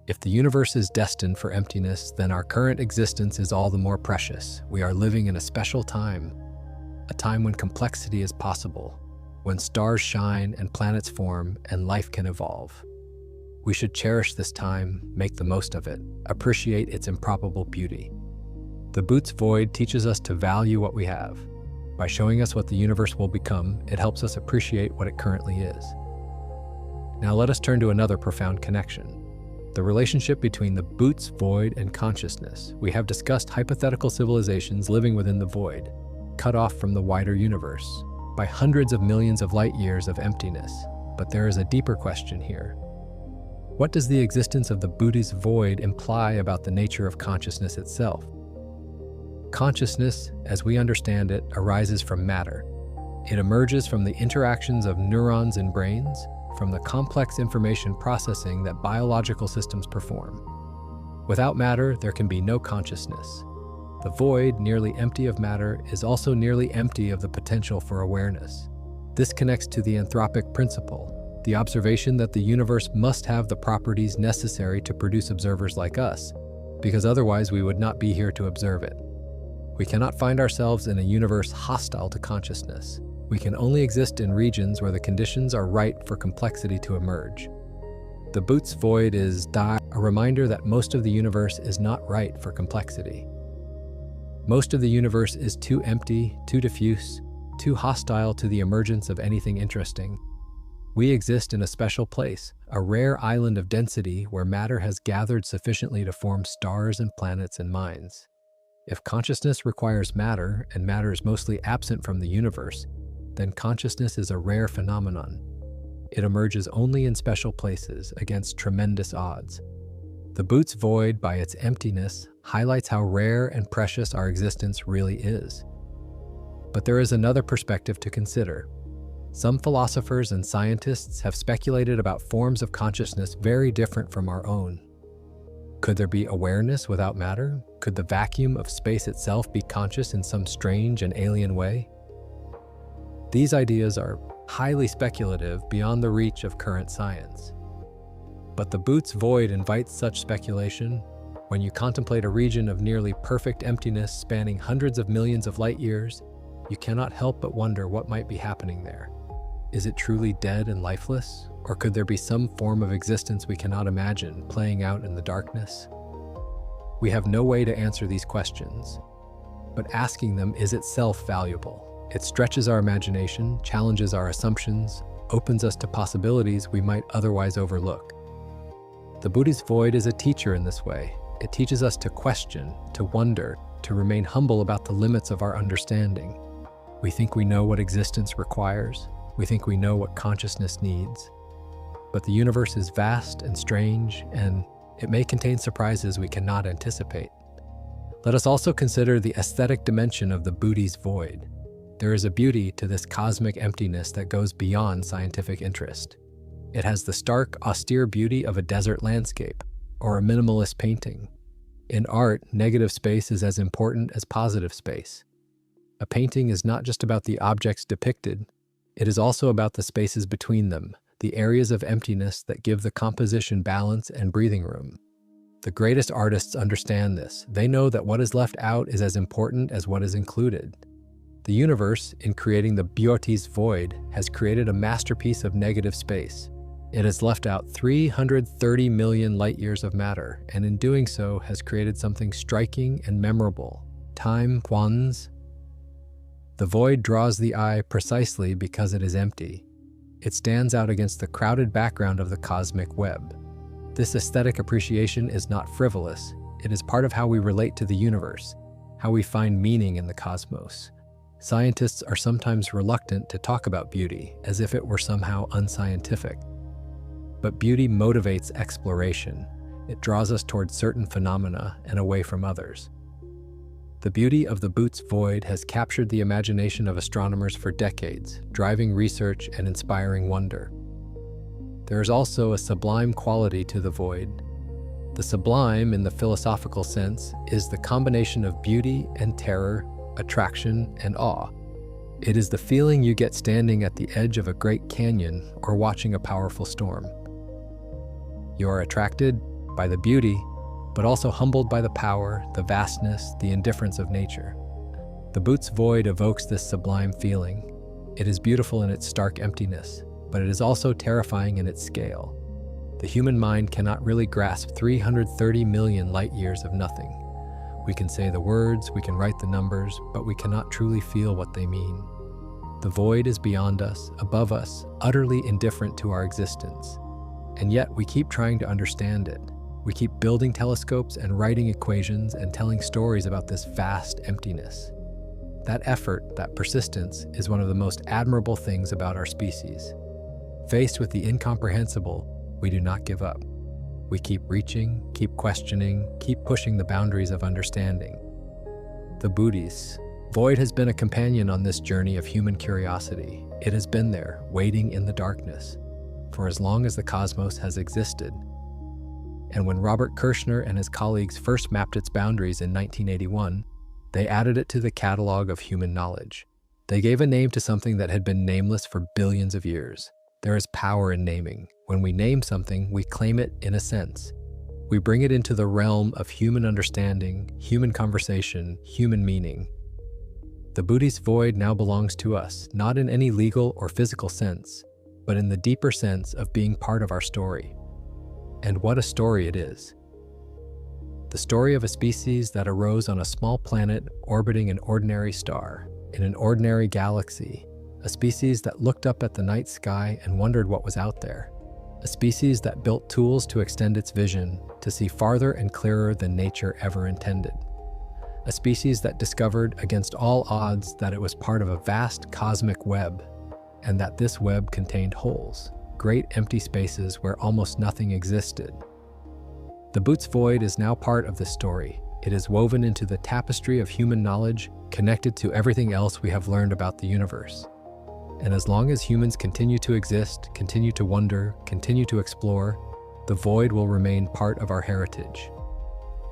If the universe is destined for emptiness, then our current existence is all the more precious. We are living in a special time, a time when complexity is possible, when stars shine and planets form and life can evolve. We should cherish this time, make the most of it, appreciate its improbable beauty. The Boots void teaches us to value what we have. By showing us what the universe will become, it helps us appreciate what it currently is. Now let us turn to another profound connection: the relationship between the Boots void and consciousness. We have discussed hypothetical civilizations living within the void, cut off from the wider universe by hundreds of millions of light years of emptiness. But there is a deeper question here. What does the existence of the Boots void imply about the nature of consciousness itself? Consciousness, as we understand it, arises from matter. It emerges from the interactions of neurons in brains, from the complex information processing that biological systems perform. Without matter, there can be no consciousness. The void, nearly empty of matter, is also nearly empty of the potential for awareness. This connects to the anthropic principle, the observation that the universe must have the properties necessary to produce observers like us, because otherwise we would not be here to observe it. We cannot find ourselves in a universe hostile to consciousness. We can only exist in regions where the conditions are right for complexity to emerge. The Boots void is a reminder that most of the universe is not right for complexity. Most of the universe is too empty, too diffuse, too hostile to the emergence of anything interesting. We exist in a special place, a rare island of density where matter has gathered sufficiently to form stars and planets and minds. If consciousness requires matter, and matter is mostly absent from the universe, then consciousness is a rare phenomenon. It emerges only in special places against tremendous odds. The Boot's void, by its emptiness, highlights how rare and precious our existence really is. But there is another perspective to consider. Some philosophers and scientists have speculated about forms of consciousness very different from our own. Could there be awareness without matter? Could the vacuum of space itself be conscious in some strange and alien way? These ideas are highly speculative, beyond the reach of current science. But the Boot's void invites such speculation. When you contemplate a region of nearly perfect emptiness spanning hundreds of millions of light years, you cannot help but wonder what might be happening there. Is it truly dead and lifeless? Or could there be some form of existence we cannot imagine playing out in the darkness? We have no way to answer these questions, but asking them is itself valuable. It stretches our imagination, challenges our assumptions, opens us to possibilities we might otherwise overlook. The Buddha's void is a teacher in this way. It teaches us to question, to wonder, to remain humble about the limits of our understanding. We think we know what existence requires. We think we know what consciousness needs. But the universe is vast and strange, and it may contain surprises we cannot anticipate. Let us also consider the aesthetic dimension of the Buddha's void. There is a beauty to this cosmic emptiness that goes beyond scientific interest. It has the stark, austere beauty of a desert landscape or a minimalist painting. In art, negative space is as important as positive space. A painting is not just about the objects depicted, it is also about the spaces between them, the areas of emptiness that give the composition balance and breathing room. The greatest artists understand this. They know that what is left out is as important as what is included. The universe, in creating the Buddha's void, has created a masterpiece of negative space. It has left out 330 million light-years of matter, and in doing so has created something striking and memorable. Time Quans. The void draws the eye precisely because it is empty. It stands out against the crowded background of the cosmic web. This aesthetic appreciation is not frivolous. It is part of how we relate to the universe, how we find meaning in the cosmos. Scientists are sometimes reluctant to talk about beauty as if it were somehow unscientific. But beauty motivates exploration. It draws us towards certain phenomena and away from others. The beauty of the Buddha's void has captured the imagination of astronomers for decades, driving research and inspiring wonder. There is also a sublime quality to the void. The sublime, in the philosophical sense, is the combination of beauty and terror, attraction and awe. It is the feeling you get standing at the edge of a great canyon or watching a powerful storm. You are attracted by the beauty, but also humbled by the power, the vastness, the indifference of nature. The Buddha's void evokes this sublime feeling. It is beautiful in its stark emptiness, but it is also terrifying in its scale. The human mind cannot really grasp 330 million light-years of nothing. We can say the words, we can write the numbers, but we cannot truly feel what they mean. The void is beyond us, above us, utterly indifferent to our existence. And yet we keep trying to understand it. We keep building telescopes and writing equations and telling stories about this vast emptiness. That effort, that persistence, is one of the most admirable things about our species. Faced with the incomprehensible, we do not give up. We keep reaching, keep questioning, keep pushing the boundaries of understanding. The Buddha's void has been a companion on this journey of human curiosity. It has been there, waiting in the darkness, for as long as the cosmos has existed. And when Robert Kirshner and his colleagues first mapped its boundaries in 1981, they added it to the catalog of human knowledge. They gave a name to something that had been nameless for billions of years. There is power in naming. When we name something, we claim it in a sense. We bring it into the realm of human understanding, human conversation, human meaning. The Buddha's void now belongs to us, not in any legal or physical sense, but in the deeper sense of being part of our story. And what a story it is. The story of a species that arose on a small planet orbiting an ordinary star, in an ordinary galaxy, a species that looked up at the night sky and wondered what was out there, a species that built tools to extend its vision, to see farther and clearer than nature ever intended. a species that discovered against all odds that it was part of a vast cosmic web, and that this web contained holes, great empty spaces where almost nothing existed. The Boots Void is now part of this story. It is woven into the tapestry of human knowledge, connected to everything else we have learned about the universe. And as long as humans continue to exist, continue to wonder, continue to explore, the void will remain part of our heritage.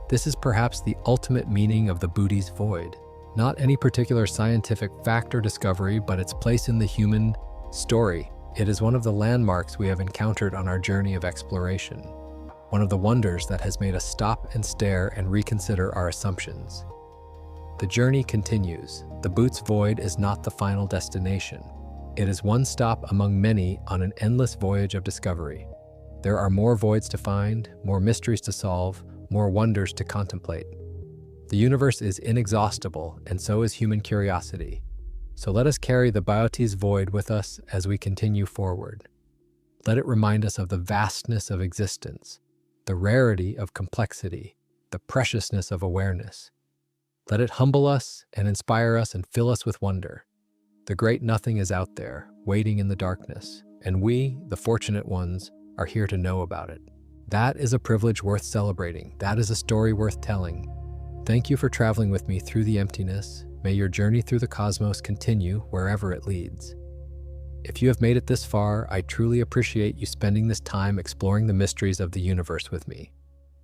This is perhaps the ultimate meaning of the Booties Void. Not any particular scientific fact or discovery, but its place in the human story. It is one of the landmarks we have encountered on our journey of exploration. One of the wonders that has made us stop and stare and reconsider our assumptions. The journey continues. The Boots Void is not the final destination. It is one stop among many on an endless voyage of discovery. There are more voids to find, more mysteries to solve, more wonders to contemplate. The universe is inexhaustible, and so is human curiosity. So let us carry the Booties Void with us as we continue forward. Let it remind us of the vastness of existence, the rarity of complexity, the preciousness of awareness. Let it humble us and inspire us and fill us with wonder. The great nothing is out there, waiting in the darkness, and we, the fortunate ones, are here to know about it. That is a privilege worth celebrating. That is a story worth telling. Thank you for traveling with me through the emptiness. May your journey through the cosmos continue wherever it leads. If you have made it this far, I truly appreciate you spending this time exploring the mysteries of the universe with me.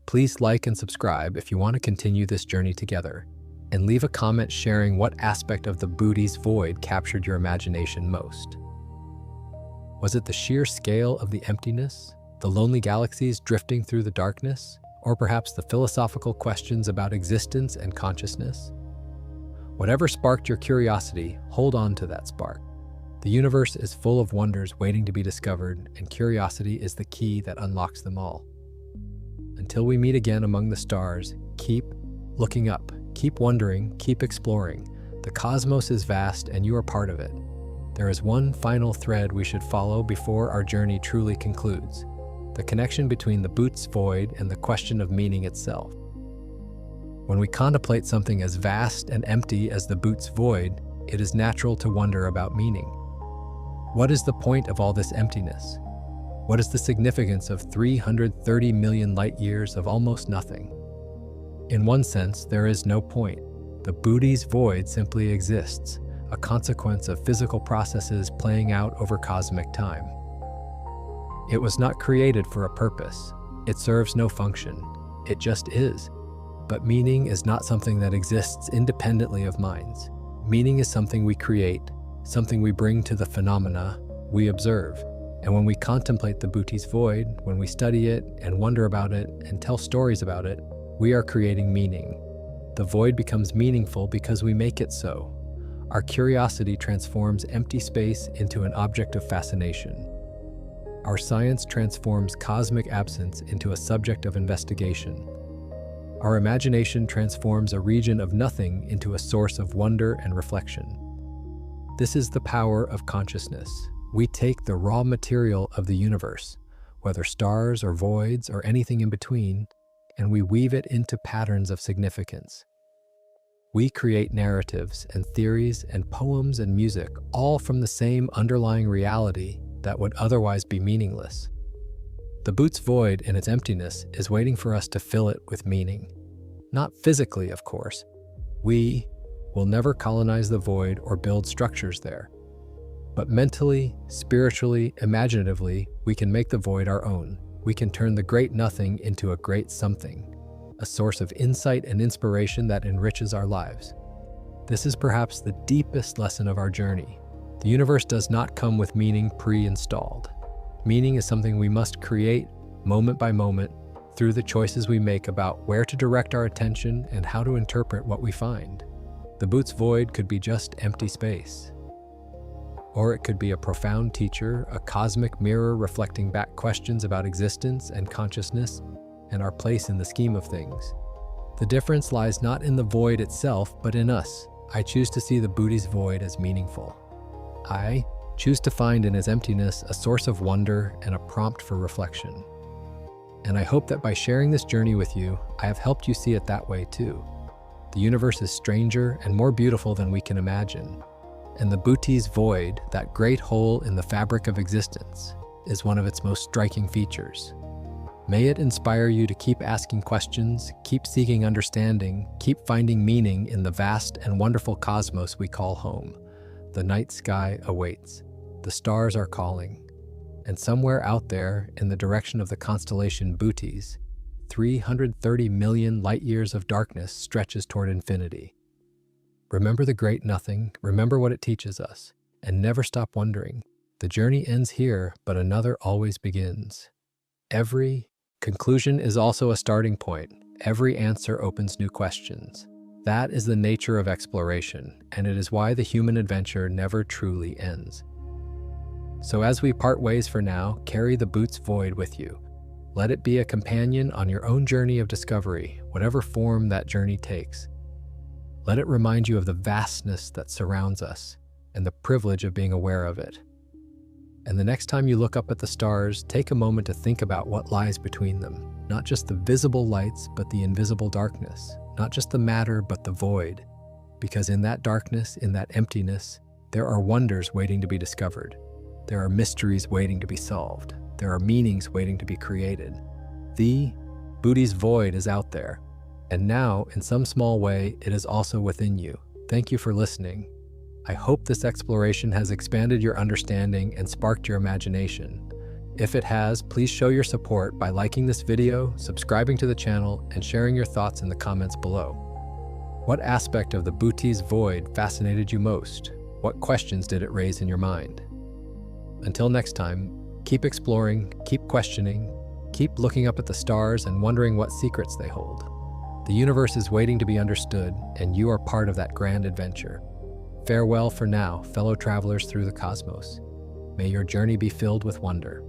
Please like and subscribe if you want to continue this journey together, and leave a comment sharing what aspect of the Booties Void captured your imagination most. Was it the sheer scale of the emptiness, the lonely galaxies drifting through the darkness, or perhaps the philosophical questions about existence and consciousness? Whatever sparked your curiosity, hold on to that spark. The universe is full of wonders waiting to be discovered, and curiosity is the key that unlocks them all. Until we meet again among the stars, keep looking up, keep wondering, keep exploring. The cosmos is vast, and you are part of it. There is one final thread we should follow before our journey truly concludes: the connection between the Boots Void and the question of meaning itself. When we contemplate something as vast and empty as the Boots Void, it is natural to wonder about meaning. What is the point of all this emptiness? What is the significance of 330 million light years of almost nothing? In one sense, there is no point. The Booties Void simply exists, a consequence of physical processes playing out over cosmic time. It was not created for a purpose. It serves no function. It just is. But meaning is not something that exists independently of minds. Meaning is something we create, something we bring to the phenomena we observe. And when we contemplate the Booties Void, when we study it and wonder about it and tell stories about it, we are creating meaning. The void becomes meaningful because we make it so. Our curiosity transforms empty space into an object of fascination. Our science transforms cosmic absence into a subject of investigation. Our imagination transforms a region of nothing into a source of wonder and reflection. This is the power of consciousness. We take the raw material of the universe, whether stars or voids or anything in between, and we weave it into patterns of significance. We create narratives and theories and poems and music, all from the same underlying reality that would otherwise be meaningless. The Boots Void in its emptiness is waiting for us to fill it with meaning. Not physically, of course. We will never colonize the void or build structures there. But mentally, spiritually, imaginatively, we can make the void our own. We can turn the great nothing into a great something, a source of insight and inspiration that enriches our lives. This is perhaps the deepest lesson of our journey. The universe does not come with meaning pre-installed. Meaning is something we must create, moment by moment, through the choices we make about where to direct our attention and how to interpret what we find. The Boots Void could be just empty space. Or it could be a profound teacher, a cosmic mirror reflecting back questions about existence and consciousness and our place in the scheme of things. The difference lies not in the void itself, but in us. I choose to see the Booties Void as meaningful. I choose to find in its emptiness a source of wonder and a prompt for reflection. And I hope that by sharing this journey with you, I have helped you see it that way too. The universe is stranger and more beautiful than we can imagine. And the Bootes void, that great hole in the fabric of existence, is one of its most striking features. May it inspire you to keep asking questions, keep seeking understanding, keep finding meaning in the vast and wonderful cosmos we call home. The night sky awaits. The stars are calling. And somewhere out there, in the direction of the constellation Bootes, 330 million light-years of darkness stretches toward infinity. Remember the great nothing, remember what it teaches us, and never stop wondering. The journey ends here, but another always begins. Every conclusion is also a starting point. Every answer opens new questions. That is the nature of exploration, and it is why the human adventure never truly ends. So as we part ways for now, carry the Bootes void with you. Let it be a companion on your own journey of discovery, whatever form that journey takes. Let it remind you of the vastness that surrounds us and the privilege of being aware of it. And the next time you look up at the stars, take a moment to think about what lies between them. Not just the visible lights, but the invisible darkness. Not just the matter, but the void. Because in that darkness, in that emptiness, there are wonders waiting to be discovered. There are mysteries waiting to be solved. There are meanings waiting to be created. The Bootes void is out there. And now, in some small way, it is also within you. Thank you for listening. I hope this exploration has expanded your understanding and sparked your imagination. If it has, please show your support by liking this video, subscribing to the channel, and sharing your thoughts in the comments below. What aspect of the Bootes void fascinated you most? What questions did it raise in your mind? Until next time, keep exploring, keep questioning, keep looking up at the stars and wondering what secrets they hold. The universe is waiting to be understood, and you are part of that grand adventure. Farewell for now, fellow travelers through the cosmos. May your journey be filled with wonder.